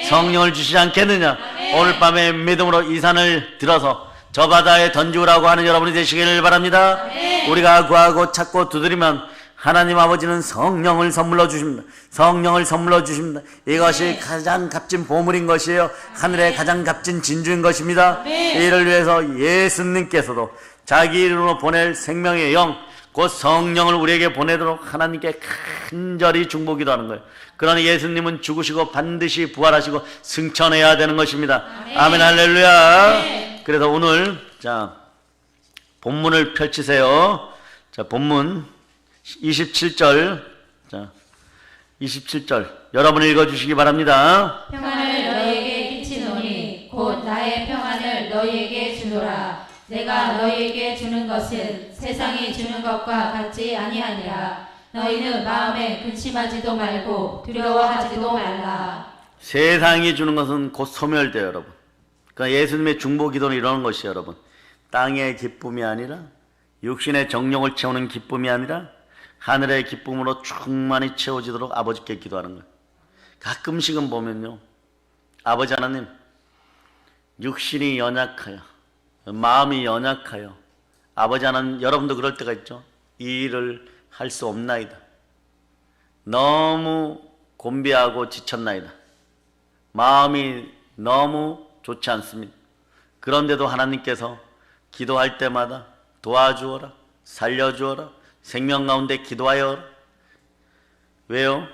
성령을 주시지 않겠느냐. 오늘 밤에 믿음으로 이 산을 들어서 저 바다에 던지우라고 하는 여러분이 되시기를 바랍니다. 우리가 구하고 찾고 두드리면 하나님 아버지는 성령을 선물로 주십니다. 성령을 선물로 주십니다. 이것이 가장 값진 보물인 것이에요. 하늘의 가장 값진 진주인 것입니다. 이를 위해서 예수님께서도 자기 이름으로 보낼 생명의 영, 곧 성령을 우리에게 보내도록 하나님께 간절히 중보기도 하는 거예요. 그러나 예수님은 죽으시고 반드시 부활하시고 승천해야 되는 것입니다. 아멘 할렐루야. 그래서 오늘 자 본문을 펼치세요. 자 본문 27절. 자 27절 여러분 읽어주시기 바랍니다. 평안을 너희에게 끼치노니 곧 나의 평안을 너희에게 주노라. 내가 너희에게 주는 것은 세상이 주는 것과 같지 아니하니라. 너희는 마음에 근심하지도 말고 두려워하지도 말라. 세상이 주는 것은 곧 소멸돼요 여러분. 그러니까 예수님의 중보 기도는 이러는 것이에요 여러분. 땅의 기쁨이 아니라 육신의 정욕을 채우는 기쁨이 아니라 하늘의 기쁨으로 충만히 채워지도록 아버지께 기도하는 거예요. 가끔씩은 보면요 아버지 하나님 육신이 연약하여 마음이 연약하여 아버지 하나님 여러분도 그럴 때가 있죠. 이 일을 할 수 없나이다. 너무 곤비하고 지쳤나이다. 마음이 너무 좋지 않습니다. 그런데도 하나님께서 기도할 때마다 도와주어라, 살려주어라, 생명 가운데 기도하여라. 왜요?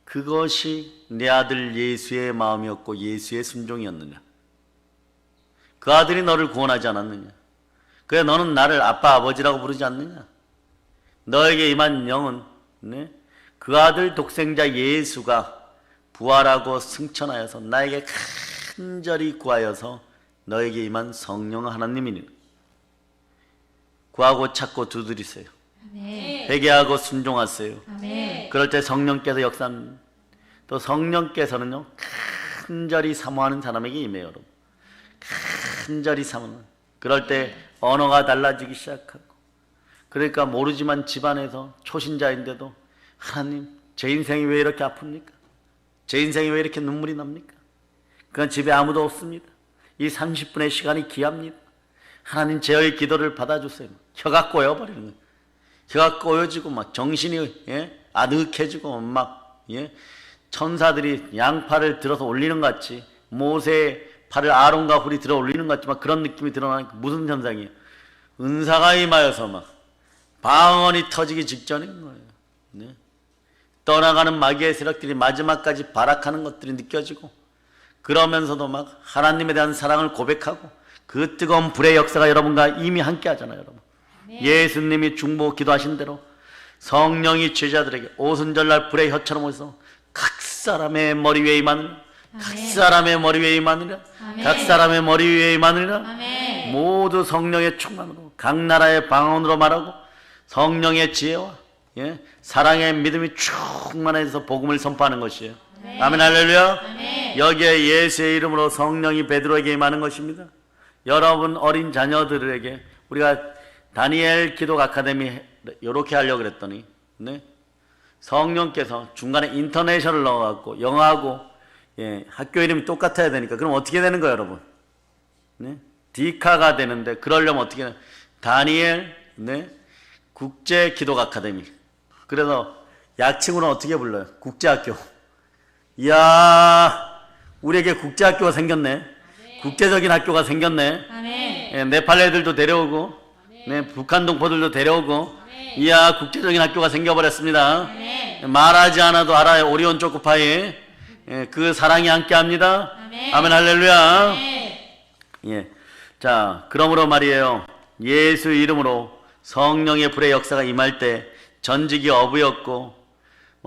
그것이 내 아들 예수의 마음이었고 예수의 순종이었느냐. 그 아들이 너를 구원하지 않았느냐? 그래 너는 나를 아빠 아버지라고 부르지 않느냐? 너에게 임한 영은 그 아들 독생자 예수가 부활하고 승천하여서 나에게 간절히 구하여서 너에게 임한 성령 하나님이니 구하고 찾고 두드리세요. 회개하고 순종하세요. 그럴 때 성령께서 역사합니다. 또 성령께서는요 간절히 사모하는 사람에게 임해요. 여러분 간절히 사모하는. 그럴 때 언어가 달라지기 시작하고, 그러니까 모르지만 집안에서 초신자인데도 하나님 제 인생이 왜 이렇게 아픕니까? 제 인생이 왜 이렇게 눈물이 납니까? 그건 집에 아무도 없습니다. 이 30분의 시간이 귀합니다. 하나님 제의 기도를 받아주세요. 혀가 꼬여버리는 거예요. 혀가 꼬여지고 막 정신이 아득해지고 막 천사들이 양팔을 들어서 올리는 것 같이, 모세의 팔을 아론과 훌이 들어 올리는 것 같이 막 그런 느낌이 드러나니까 무슨 현상이에요? 은사가 임하여서 막 방언이 터지기 직전인 거예요. 네? 떠나가는 마귀의 세력들이 마지막까지 발악하는 것들이 느껴지고, 그러면서도 막 하나님에 대한 사랑을 고백하고 그 뜨거운 불의 역사가 여러분과 이미 함께 하잖아요. 여러분 예수님이 중보 기도하신 대로 성령이 제자들에게 오순절날 불의 혀처럼 오셔서 각 사람의 머리 위에 임하느니라, 각 사람의 머리 위에 임하느니라, 각 사람의 머리 위에 임하느니라. 모두 성령의 충만으로 각 나라의 방언으로 말하고 성령의 지혜와 사랑의 믿음이 충만해서 복음을 선포하는 것이에요. 아멘 할렐루야. 여기에 예수의 이름으로 성령이 베드로에게 임하는 것입니다. 여러분 어린 자녀들에게 우리가 다니엘 기독 아카데미 이렇게 하려고 그랬더니 성령께서 중간에 인터내셔널을 넣어갖고 영어하고 학교 이름이 똑같아야 되니까 그럼 어떻게 되는 거예요 여러분? 디카가 되는데, 그러려면 어떻게 해야 다니엘 국제 기독 아카데미. 그래서 약칭으로는 어떻게 불러요? 국제학교. 이야, 우리에게 국제학교가 생겼네. 국제적인 학교가 생겼네. 네팔 애들도 데려오고 북한 동포들도 데려오고 이야, 국제적인 학교가 생겨버렸습니다. 말하지 않아도 알아요. 오리온 초코파이 그 사랑이 함께합니다. 아멘 할렐루야. 자, 그러므로 말이에요, 예수 이름으로 성령의 불의 역사가 임할 때 전직이 어부였고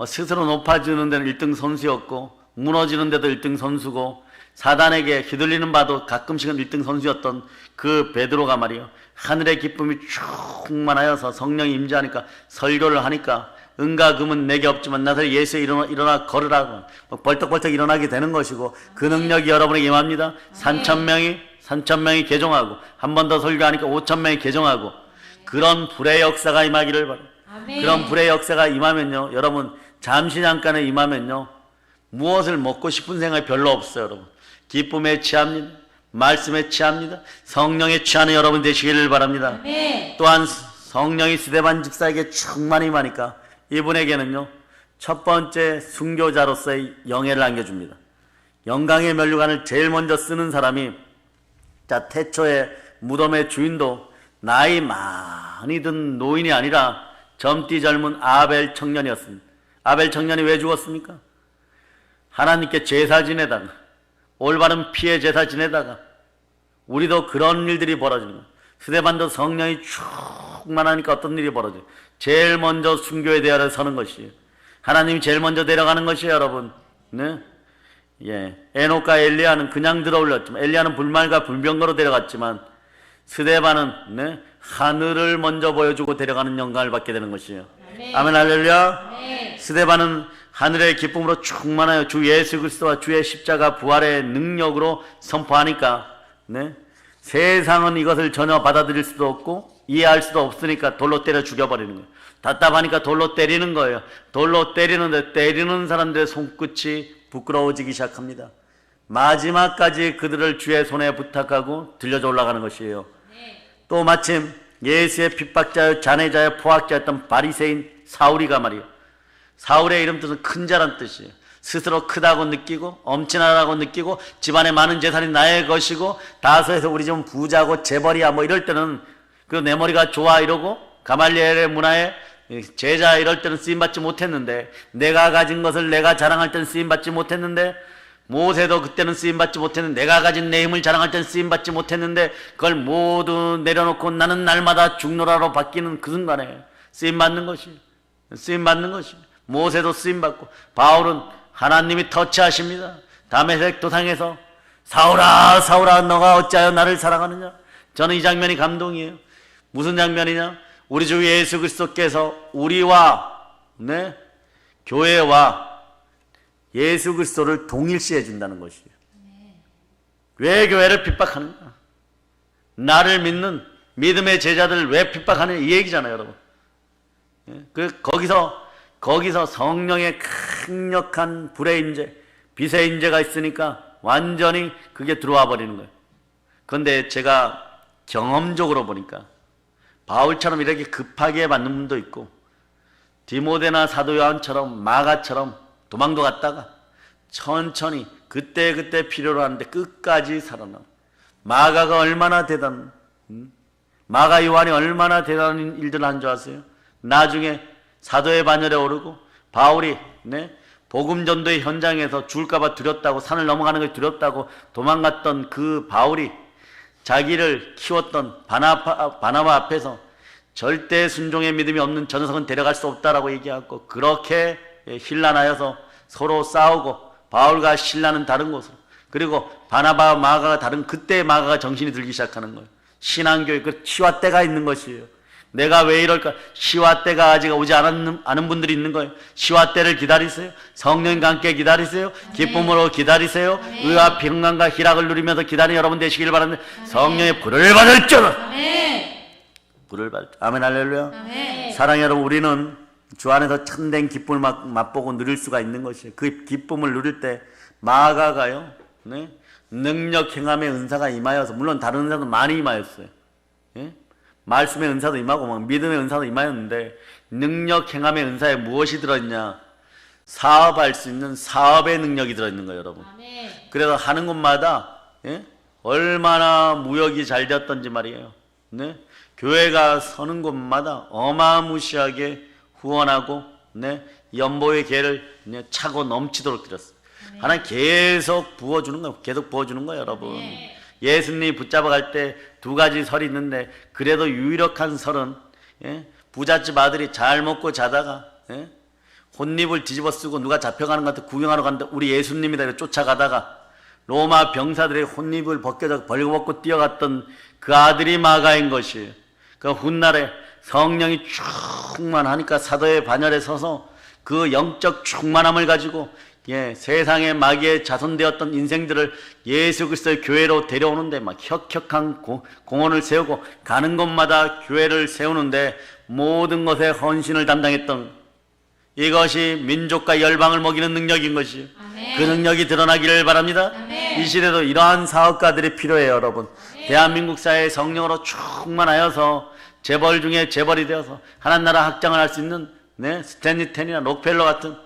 스스로 높아지는 데는 1등 선수였고 무너지는 데도 1등 선수고 사단에게 휘둘리는 바도 가끔씩은 1등 선수였던 그 베드로가 말이요, 하늘의 기쁨이 충만하여서 성령이 임재하니까 설교를 하니까 은과 금은 내게 없지만 나서 예수에 일어나 걸으라고 벌떡벌떡 일어나게 되는 것이고, 그 능력이 여러분에게 임합니다. 3,000명이 개종하고 한 번 더 설교하니까 5,000명이 개종하고, 그런 불의 역사가 임하기를 바랍니다. 그런 불의 역사가 임하면요 여러분, 잠시 잠깐에 임하면요 무엇을 먹고 싶은 생각이 별로 없어요. 여러분 기쁨에 취합니다. 말씀에 취합니다. 성령에 취하는 여러분 되시기를 바랍니다. 또한 성령이 스데반 집사에게 충만히 임하니까 이분에게는요 첫 번째 순교자로서의 영예를 안겨줍니다. 영광의 면류관을 제일 먼저 쓰는 사람이, 자, 태초의 무덤의 주인도 나이 많이 든 노인이 아니라 젊디 젊은 아벨 청년이었습니다. 아벨 청년이 왜 죽었습니까? 하나님께 제사 지내다가, 올바른 피해 제사 지내다가, 우리도 그런 일들이 벌어지는 거예요. 스데반도 성령이 충만하니까 어떤 일이 벌어져요? 제일 먼저 순교의 대열에 서는 것이에요. 하나님이 제일 먼저 데려가는 것이에요, 여러분. 에녹과 엘리야는 그냥 들어올렸지만, 엘리야는 불말과 불병거로 데려갔지만, 스데반은 하늘을 먼저 보여주고 데려가는 영광을 받게 되는 것이에요. 아멘 할렐루야. 스데반은 하늘의 기쁨으로 충만하여 주 예수 그리스도와 주의 십자가 부활의 능력으로 선포하니까 세상은 이것을 전혀 받아들일 수도 없고 이해할 수도 없으니까 돌로 때려 죽여버리는 거예요. 답답하니까 돌로 때리는 거예요. 돌로 때리는데 때리는 사람들의 손끝이 부끄러워지기 시작합니다. 마지막까지 그들을 주의 손에 부탁하고 들려져 올라가는 것이에요. 또 마침 예수의 핍박자여 잔해자여 포악자였던 바리새인 사울이가 말이에요, 사울의 이름 뜻은 큰 자란 뜻이에요. 스스로 크다고 느끼고 엄친하다고 느끼고 집안에 많은 재산이 나의 것이고 다소해서 우리 집은 부자고 재벌이야 뭐 이럴 때는 그 내 머리가 좋아 이러고 가말리엘의 문화에 제자 이럴 때는 쓰임받지 못했는데, 내가 가진 것을 내가 자랑할 때는 쓰임받지 못했는데, 모세도 그때는 쓰임받지 못했는데, 내가 가진 내 힘을 자랑할 때는 쓰임받지 못했는데 그걸 모두 내려놓고 나는 날마다 죽노라로 바뀌는 그 순간에 쓰임받는 것이, 쓰임받는 것이. 모세도 쓰임받고 바울은 하나님이 터치하십니다. 다메섹 도상에서 사울아 사울아 너가 어찌하여 나를 사랑하느냐. 저는 이 장면이 감동이에요. 무슨 장면이냐? 우리 주 예수 그리스도께서 우리와 교회와 예수 그리스도를 동일시해 준다는 것이에요. 왜 교회를 핍박하는가? 나를 믿는 믿음의 제자들을 왜 핍박하느냐 이 얘기잖아요, 여러분. 거기서 성령의 강력한 불의 임재, 빛의 임재가 있으니까 완전히 그게 들어와 버리는 거예요. 그런데 제가 경험적으로 보니까 바울처럼 이렇게 급하게 받는 분도 있고, 디모데나 사도 요한처럼 마가처럼 도망도 갔다가 천천히 그때 필요로 하는데 끝까지 살아나. 마가가 얼마나 마가 요한이 얼마나 대단한 일들을 한 줄 아세요? 나중에 사도의 반열에 오르고 바울이 복음 전도의 현장에서 죽을까봐 두렵다고, 산을 넘어가는 걸 두렵다고 도망갔던 그 바울이 자기를 키웠던 바나바 앞에서 절대 순종의 믿음이 없는 저 녀석은 데려갈 수 없다라고 얘기하고, 그렇게 혼란하여서 서로 싸우고 바울과 신라는 다른 곳으로, 그리고 바나바와 마가가 다른, 그때 마가가 정신이 들기 시작하는 거예요. 신앙교회 그 시와 때가 있는 것이에요. 내가 왜 이럴까? 시와 때가 아직 오지 않은 분들이 있는 거예요. 시와 때를 기다리세요. 성령과 함께 기다리세요. 기쁨으로 기다리세요. 의와 평강과 희락을 누리면서 기다리는 여러분 되시길 바랍니다. 성령의 불을 받을 줄은 불을 받을 줄. 아멘 할렐루야. 사랑하는 여러분, 우리는 주 안에서 참된 기쁨을 맛보고 누릴 수가 있는 것이에요. 그 기쁨을 누릴 때 마가가요, 능력 행함의 은사가 임하여서, 물론 다른 은사도 많이 임하였어요. 말씀의 은사도 임하고 막 믿음의 은사도 임하였는데, 능력 행함의 은사에 무엇이 들어있냐? 사업할 수 있는 사업의 능력이 들어있는 거예요, 여러분. 그래서 하는 곳마다 얼마나 무역이 잘 되었던지 말이에요. 교회가 서는 곳마다 어마무시하게 후원하고 연보의 개를 차고 넘치도록 드렸어요. 하나님 계속 부어주는 거예요. 계속 부어주는 거예요, 여러분. 예수님이 붙잡아 갈 때 두 가지 설이 있는데, 그래도 유력한 설은 부잣집 아들이 잘 먹고 자다가 혼입을 뒤집어 쓰고 누가 잡혀가는 것 같아 구경하러 갔는데 우리 예수님이다 쫓아가다가 로마 병사들의 혼입을 벌거벗고 뛰어갔던 그 아들이 마가인 것이에요. 그 훗날에 성령이 충만하니까 사도의 반열에 서서 그 영적 충만함을 가지고 세상의 마귀의 자손되었던 인생들을 예수 그리스도의 교회로 데려오는데 막 혁혁한 공헌을 세우고, 가는 곳마다 교회를 세우는데 모든 것에 헌신을 담당했던, 이것이 민족과 열방을 먹이는 능력인 것이에요. 그 능력이 드러나기를 바랍니다. 이 시대도 이러한 사업가들이 필요해요, 여러분. 대한민국 사회의 성령으로 충만하여서 재벌 중에 재벌이 되어서 하나님 나라 확장을 할 수 있는 스탠리 텐이나 록펠러 같은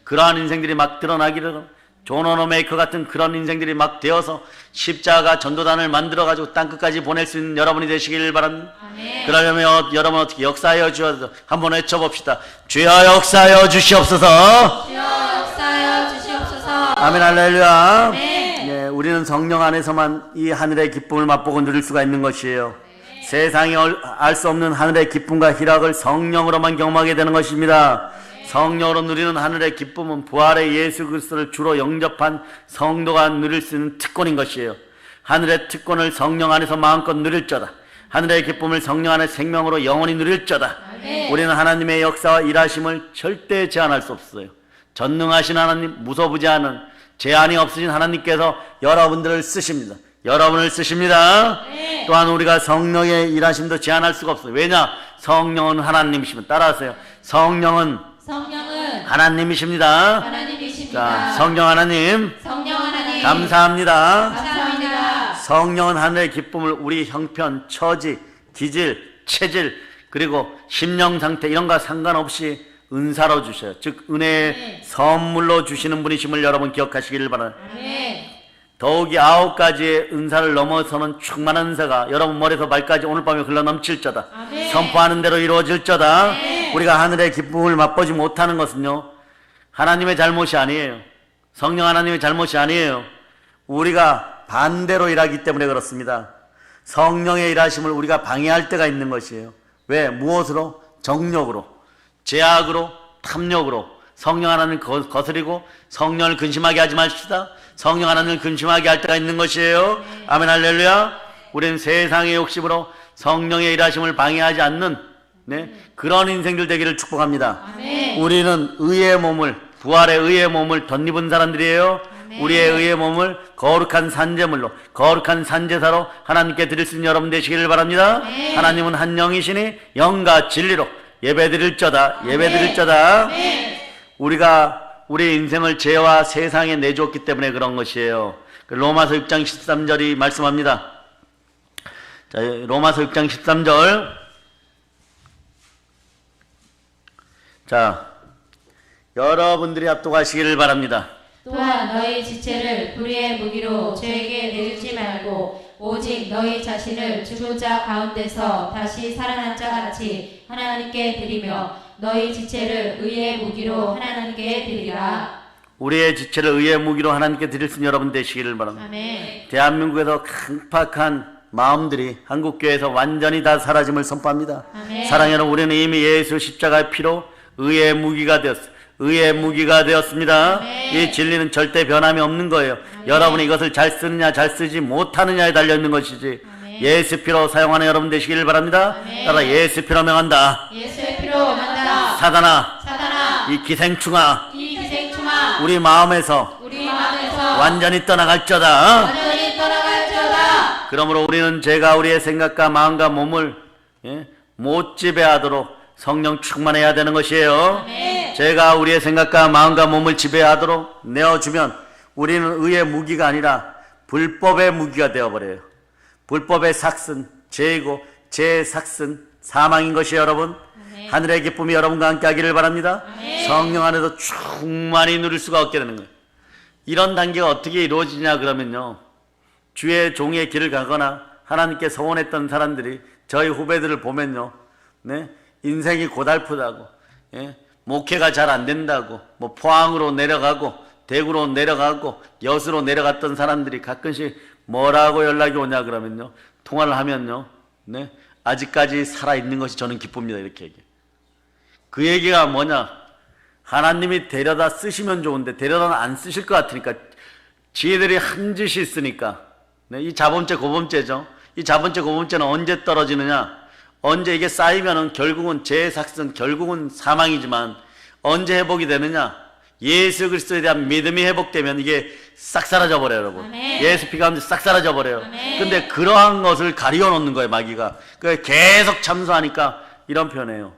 그러한 인생들이 막 드러나기를, 존 오너메이커 같은 그런 인생들이 막 되어서 십자가 전도단을 만들어가지고 땅끝까지 보낼 수 있는 여러분이 되시길 바랍니다. 그러려면 여러분 어떻게 역사하여 주셔서 한번 외쳐봅시다. 주여 역사하여 주시옵소서. 주여 역사하여 주시옵소서. 아멘 할렐루야. 우리는 성령 안에서만 이 하늘의 기쁨을 맛보고 누릴 수가 있는 것이에요. 세상이 알 수 없는 하늘의 기쁨과 희락을 성령으로만 경험하게 되는 것입니다. 성령으로 누리는 하늘의 기쁨은 부활의 예수 그리스도를 주로 영접한 성도가 누릴 수 있는 특권인 것이에요. 하늘의 특권을 성령 안에서 마음껏 누릴 자다. 하늘의 기쁨을 성령 안의 생명으로 영원히 누릴 자다. 우리는 하나님의 역사와 일하심을 절대 제한할 수 없어요. 전능하신 하나님, 무소부지하는 제한이 없으신 하나님께서 여러분들을 쓰십니다. 여러분을 쓰십니다. 또한 우리가 성령의 일하심도 제한할 수가 없어요. 왜냐? 성령은 하나님이시면, 따라하세요. 성령은 하나님이십니다. 자, 성령 하나님, 감사합니다. 성령은 하늘의 기쁨을 우리 형편, 처지, 기질, 체질, 그리고 심령 상태 이런 거 상관없이 은사로 주셔요. 즉 은혜의 선물로 주시는 분이심을 여러분 기억하시기를 바랍니다. 더욱이 9가지의 은사를 넘어서는 충만한 은사가 여러분 머리에서 발까지 오늘 밤에 흘러 넘칠 자다. 선포하는 대로 이루어질 자다. 우리가 하늘의 기쁨을 맛보지 못하는 것은요, 하나님의 잘못이 아니에요. 성령 하나님의 잘못이 아니에요. 우리가 반대로 일하기 때문에 그렇습니다. 성령의 일하심을 우리가 방해할 때가 있는 것이에요. 왜? 무엇으로? 정욕으로, 죄악으로, 탐욕으로. 성령 하나님을 거스리고 성령을 근심하게 하지 마십시다. 성령 하나님을 근심하게 할 때가 있는 것이에요. 아멘 할렐루야. 우리는 세상의 욕심으로 성령의 일하심을 방해하지 않는 그런 인생들 되기를 축복합니다. 아멘. 우리는 의의 몸을, 부활의 의의 몸을 덧입은 사람들이에요. 우리의 의의 몸을 거룩한 산제물로, 거룩한 산제사로 하나님께 드릴 수 있는 여러분 되시기를 바랍니다. 하나님은 한 영이시니 영과 진리로 예배드릴 자다. 예배드릴 자다. 우리가 우리 인생을 죄와 세상에 내주었기 때문에 그런 것이에요. 로마서 6장 13절이 말씀합니다. 자, 로마서 6장 13절. 자, 여러분들이 합독하시기를 바랍니다. 또한 너희 지체를 불의의 무기로 죄에게 내주지 말고 오직 너희 자신을 죽은 자 가운데서 다시 살아난 자 같이 하나님께 드리며 너희 지체를 의의 무기로 하나님께 드리라. 우리의 지체를 의의 무기로 하나님께 드릴 수 있는 여러분 되시기를 바랍니다. 아멘. 대한민국에서 강팍한 마음들이 한국교회에서 완전히 다 사라짐을 선포합니다. 아멘. 사랑하는 여러분, 우리는 이미 예수 십자가의 피로 의의 무기가 되었습니다. 의의 무기가 되었습니다. 아멘. 이 진리는 절대 변함이 없는 거예요. 아멘. 여러분이 이것을 잘 쓰느냐 잘 쓰지 못하느냐에 달려있는 것이지. 아멘. 예수 피로 사용하는 여러분 되시기를 바랍니다. 아멘. 따라 예수 피로 명한다. 예수의 피로 만다. 사단아, 사단아, 이 기생충아, 이 기생충아, 우리 마음에서 우리 마음에서 완전히 떠나갈저다. 완전히 떠나갈지어다. 그러므로 우리는 죄가 우리의 생각과 마음과 몸을 못 지배하도록 성령 충만해야 되는 것이에요. 아멘. 죄가 우리의 생각과 마음과 몸을 지배하도록 내어주면 우리는 의의 무기가 아니라 불법의 무기가 되어버려요. 불법의 삭슨 죄이고 죄의 삭슨 사망인 것이에요. 여러분, 아멘. 하늘의 기쁨이 여러분과 함께 하기를 바랍니다. 아멘. 성령 안에서 충만히 누릴 수가 없게 되는 거예요. 이런 단계가 어떻게 이루어지냐 그러면요, 주의 종의 길을 가거나 하나님께 서원했던 사람들이 저희 후배들을 보면요, 인생이 고달프다고, 목회가 잘 안 된다고, 뭐 포항으로 내려가고 대구로 내려가고 여수로 내려갔던 사람들이 가끔씩 뭐라고 연락이 오냐 그러면요, 통화를 하면요, 아직까지 살아있는 것이 저는 기쁩니다, 이렇게 얘기해요. 그 얘기가 뭐냐, 하나님이 데려다 쓰시면 좋은데 데려다 안 쓰실 것 같으니까, 지혜들이 한 짓이 있으니까. 이 자본죄 고범죄죠. 이 자본죄 고범죄는 언제 떨어지느냐, 언제 이게 쌓이면은 결국은 재삭슨, 결국은 사망이지만 언제 회복이 되느냐, 예수 그리스도에 대한 믿음이 회복되면 이게 싹 사라져 버려요, 여러분. 아멘. 예수 피가 가운데 싹 사라져 버려요. 아멘. 근데 그러한 것을 가리워 놓는 거예요, 마귀가. 그 계속 참소하니까 이런 표현이에요.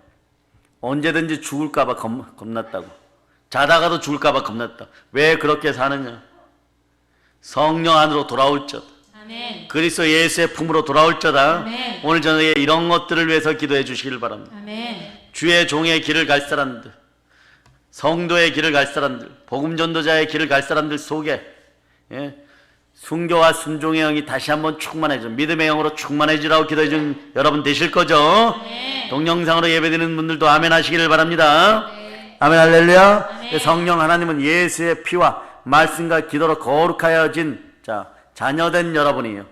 언제든지 죽을까봐 겁났다고. 자다가도 죽을까봐 겁났다. 왜 그렇게 사느냐? 성령 안으로 돌아올 적, 아멘. 그리스도 예수의 품으로 돌아올 자다. 아멘. 오늘 저녁에 이런 것들을 위해서 기도해 주시길 바랍니다. 아멘. 주의 종의 길을 갈 사람들, 성도의 길을 갈 사람들, 복음 전도자의 길을 갈 사람들 속에 순교와 순종의 영이 다시 한번 충만해져, 믿음의 영으로 충만해지라고 기도해 준 여러분 되실 거죠? 아멘. 동영상으로 예배드리는 분들도 아멘 하시기를 바랍니다. 아멘 할렐루야. 아멘. 성령 하나님은 예수의 피와 말씀과 기도로 거룩하여진 자녀된 여러분이에요.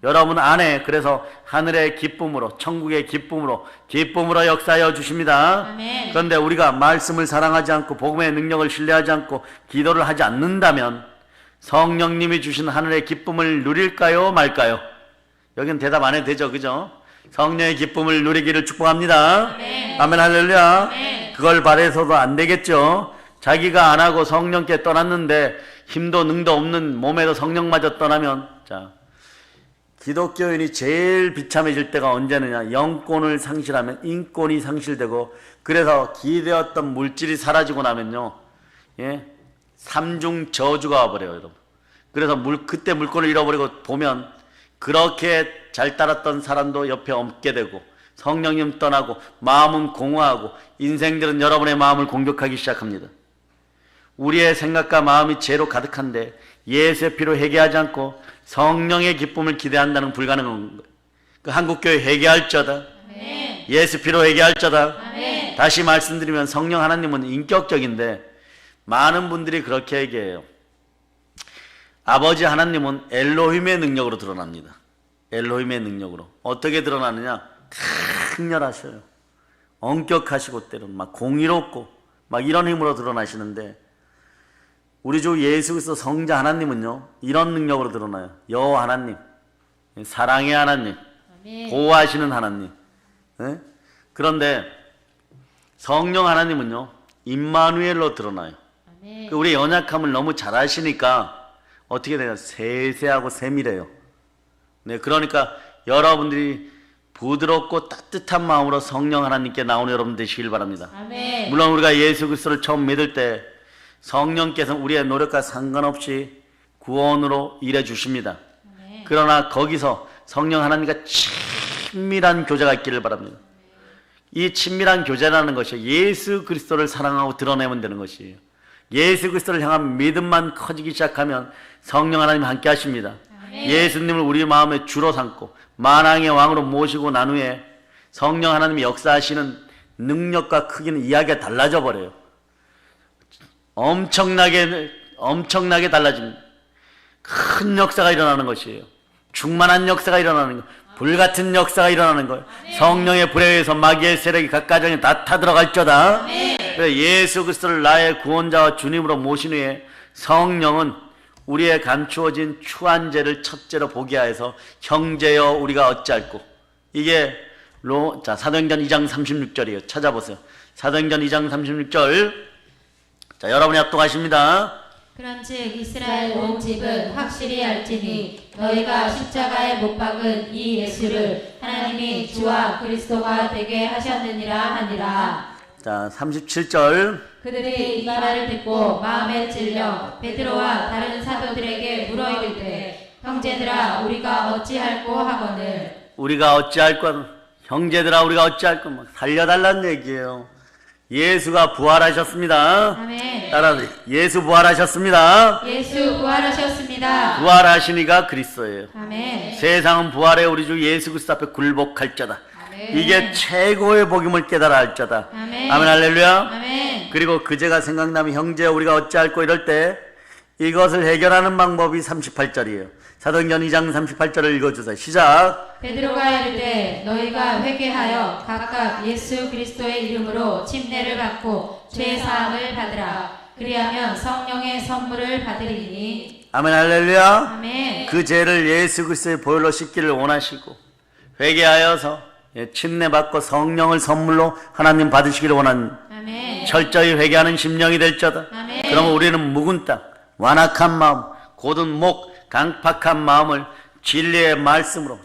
여러분 안에 그래서 하늘의 기쁨으로, 천국의 기쁨으로 역사하여 주십니다. 아멘. 그런데 우리가 말씀을 사랑하지 않고 복음의 능력을 신뢰하지 않고 기도를 하지 않는다면 성령님이 주신 하늘의 기쁨을 누릴까요 말까요? 여기는 대답 안 해도 되죠, 그죠? 성령의 기쁨을 누리기를 축복합니다. 아멘. 아멘 할렐루야. 아멘. 그걸 바래서도 안 되겠죠. 자기가 안 하고 성령께 떠났는데 힘도 능도 없는 몸에도 성령마저 떠나면, 기독교인이 제일 비참해질 때가 언제느냐, 영권을 상실하면 인권이 상실되고, 그래서 기대었던 물질이 사라지고 나면요, 삼중 저주가 와버려요, 여러분. 그래서 그때 물권을 잃어버리고 보면 그렇게 잘 따랐던 사람도 옆에 없게 되고, 성령님 떠나고 마음은 공허하고 인생들은 여러분의 마음을 공격하기 시작합니다. 우리의 생각과 마음이 죄로 가득한데 예수의 피로 회개하지 않고 성령의 기쁨을 기대한다는 불가능한 거예요. 그 한국교회 회개할저다. 아멘. 예수 피로 회개할저다. 아멘. 다시 말씀드리면 성령 하나님은 인격적인데 많은 분들이 그렇게 얘기해요. 아버지 하나님은 엘로힘의 능력으로 드러납니다. 엘로힘의 능력으로. 어떻게 드러나느냐? 강렬하셔요. 엄격하시고 때로는 막 공의롭고 막 이런 힘으로 드러나시는데, 우리 주 예수 그리스도 성자 하나님은요 이런 능력으로 드러나요. 여호와 하나님, 사랑의 하나님, 보호하시는 하나님. 네? 그런데 성령 하나님은요 임마누엘로 드러나요. 우리 연약함을 너무 잘 아시니까 어떻게 돼요? 세세하고 세밀해요. 네, 그러니까 여러분들이 부드럽고 따뜻한 마음으로 성령 하나님께 나오는 여러분 되시길 바랍니다. 아멘. 물론 우리가 예수 그리스도를 처음 믿을 때 성령께서 우리의 노력과 상관없이 구원으로 일해 주십니다. 그러나 거기서 성령 하나님과 친밀한 교제가 있기를 바랍니다. 이 친밀한 교제라는 것이 예수 그리스도를 사랑하고 드러내면 되는 것이에요. 예수 그리스도를 향한 믿음만 커지기 시작하면 성령 하나님 함께 하십니다. 예수님을 우리 마음의 주로 삼고 만왕의 왕으로 모시고 난 후에 성령 하나님이 역사하시는 능력과 크기는 이야기가 달라져 버려요. 엄청나게 달라집니다. 큰 역사가 일어나는 것이에요. 충만한 역사가 일어나는 것, 불같은 역사가 일어나는 거예요. 성령의 불에 의해서 마귀의 세력이 각 가정에 다 타들어갈저다. 예수 그리스도를 나의 구원자와 주님으로 모신 후에 성령은 우리의 감추어진 추한 죄를 첫째로 보게 하여서 형제여 우리가 어찌할꼬. 이게 사도행전 2장 36절이에요. 찾아보세요. 사도행전 2장 36절. 자, 여러분이 합독하십니다. 그런즉 이스라엘 온 집은 확실히 알지니 너희가 십자가에 못 박은 이 예수를 하나님이 주와 그리스도가 되게 하셨느니라 하니라. 자, 37절. 그들이 이 말을 듣고 마음에 찔려 베드로와 다른 사도들에게 물어 이르되 형제들아 우리가 어찌할꼬 하거늘. 우리가 어찌할꼬, 형제들아 우리가 어찌할꼬, 막 살려달라는 얘기예요. 예수가 부활하셨습니다. 아멘. 따라서 예수 부활하셨습니다. 예수 부활하셨습니다. 부활하시니가 그리스도예요. 아멘. 세상은 부활해 우리 주 예수 그리스도 앞에 굴복할자다. 아멘. 이게 최고의 복임을 깨달아 할자다. 아멘. 아멘 할렐루야. 아멘. 그리고 그 죄가 생각나면 형제 우리가 어찌할꼬 이럴 때 이것을 해결하는 방법이 38절이에요. 사도행전 2장 38절을 읽어주세요. 시작. 베드로가 이르되 너희가 회개하여 각각 예수 그리스도의 이름으로 침례를 받고 죄 사함을 받으라. 그리하면 성령의 선물을 받으리니. 아멘 할렐루야. 아멘. 그 죄를 예수 그리스도의 보혈로 씻기를 원하시고 회개하여서 침례 받고 성령을 선물로 하나님 받으시기를 원하는 아멘. 철저히 회개하는 심령이 될자다. 아멘. 그러면 우리는 묵은 땅, 완악한 마음, 곧은 목, 강팍한 마음을 진리의 말씀으로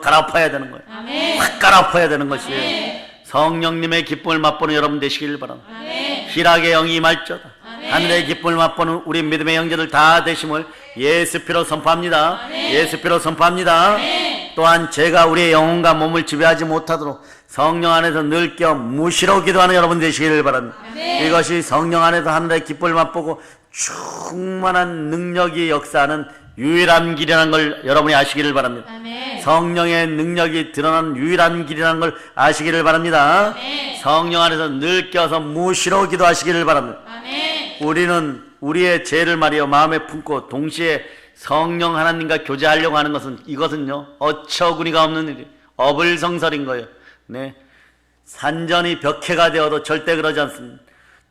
갈아엎어야 되는 거예요. 아멘. 확 갈아엎어야 되는 것이에요. 아멘. 성령님의 기쁨을 맛보는 여러분 되시길 바랍니다. 아멘. 희락의 영이 임할저다. 아멘. 하늘의 기쁨을 맛보는 우리 믿음의 형제들 다 되심을 예수 피로 선포합니다. 아멘. 예수 피로 선포합니다. 아멘. 또한 제가 우리의 영혼과 몸을 지배하지 못하도록 성령 안에서 늘 껴 무시로 기도하는 여러분 되시기를 바랍니다. 아멘. 이것이 성령 안에서 하늘의 기쁨을 맛보고 충만한 능력이 역사하는 유일한 길이라는 걸 여러분이 아시기를 바랍니다. 아멘. 성령의 능력이 드러나는 유일한 길이라는 걸 아시기를 바랍니다. 아멘. 성령 안에서 늘 껴서 무시로 기도하시기를 바랍니다. 아멘. 우리는 우리의 죄를 말이여 마음에 품고 동시에 성령 하나님과 교제하려고 하는 것은 이것은요 어처구니가 없는 일이 어불성설인 거예요. 네, 산전이 벽해가 되어도 절대 그러지 않습니다.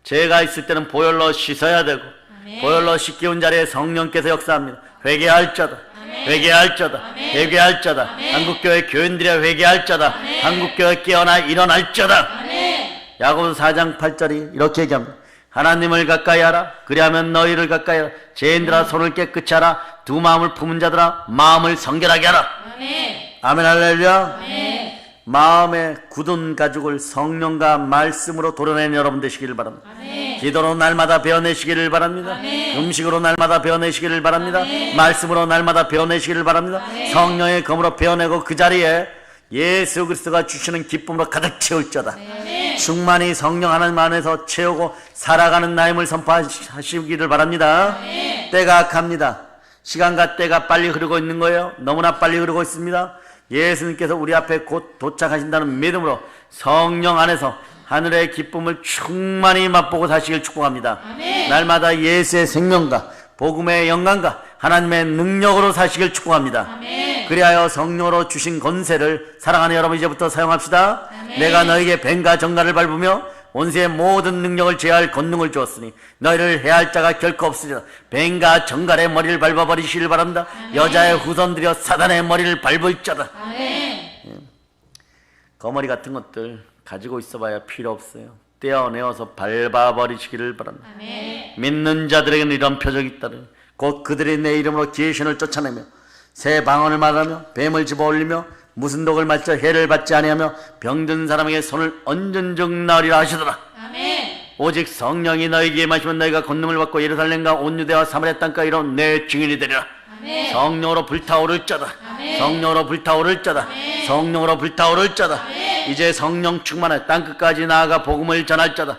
죄가 있을 때는 보혈로 씻어야 되고 아멘. 보혈로 씻기운 자리에 성령께서 역사합니다. 회개할 자다. 아멘. 회개할 자다. 아멘. 회개할 자다. 아멘. 한국교회 교인들의 회개할 자다. 아멘. 한국교회 깨어나 일어날 자다. 아멘. 야고보서 4장 8절이 이렇게 얘기합니다. 하나님을 가까이 하라. 그리하면 너희를 가까이 하라. 죄인들아 손을 깨끗이 하라. 두 마음을 품은 자들아 마음을 성결하게 하라. 아멘. 아멘 할렐루야. 아멘. 마음의 굳은 가죽을 성령과 말씀으로 도려내는 여러분 되시기를 바랍니다. 아멘. 기도로 날마다 배워내시기를 바랍니다. 아멘. 음식으로 날마다 배워내시기를 바랍니다. 아멘. 말씀으로 날마다 배워내시기를 바랍니다. 아멘. 성령의 검으로 배워내고 그 자리에 예수 그리스도가 주시는 기쁨으로 가득 채울 자다. 아멘. 충만히 성령 하나님 안에서 채우고 살아가는 나임을 선포하시기를 바랍니다. 아멘. 때가 갑니다. 시간과 때가 빨리 흐르고 있는 거예요. 너무나 빨리 흐르고 있습니다. 예수님께서 우리 앞에 곧 도착하신다는 믿음으로 성령 안에서 하늘의 기쁨을 충만히 맛보고 사시길 축복합니다. 아멘. 날마다 예수의 생명과 복음의 영광과 하나님의 능력으로 사시길 축복합니다. 아멘. 그리하여 성령으로 주신 권세를 사랑하는 여러분 이제부터 사용합시다. 아멘. 내가 너에게 뱀과 정갈을 밟으며 원수의 모든 능력을 제할 권능을 주었으니 너희를 해할 자가 결코 없으리라. 뱀과 정갈의 머리를 밟아버리시길 바랍니다. 아멘. 여자의 후손들이여 사단의 머리를 밟을자다. 아멘. 거머리 같은 것들 가지고 있어봐야 필요 없어요. 떼어내어서 밟아버리시기를 바랍니다. 아멘. 믿는 자들에게는 이런 표적이 있다르니 곧 그들이 내 이름으로 귀신을 쫓아내며 새 방언을 말하며 뱀을 집어올리며 무슨 독을 맞춰 해를 받지 아니하며 병든 사람에게 손을 얹은 적 나으리라 하시더라. 아멘. 오직 성령이 너희에게 임하시면 너희가 권능을 받고 예루살렘과 온 유대와 사마리아 땅까지로 내 증인이 되리라. 아멘. 성령으로 불타오를 자다. 아멘. 성령으로 불타오를 자다. 아멘. 성령으로 불타오를 자다. 아멘. 이제 성령 충만해 땅끝까지 나아가 복음을 전할 자다.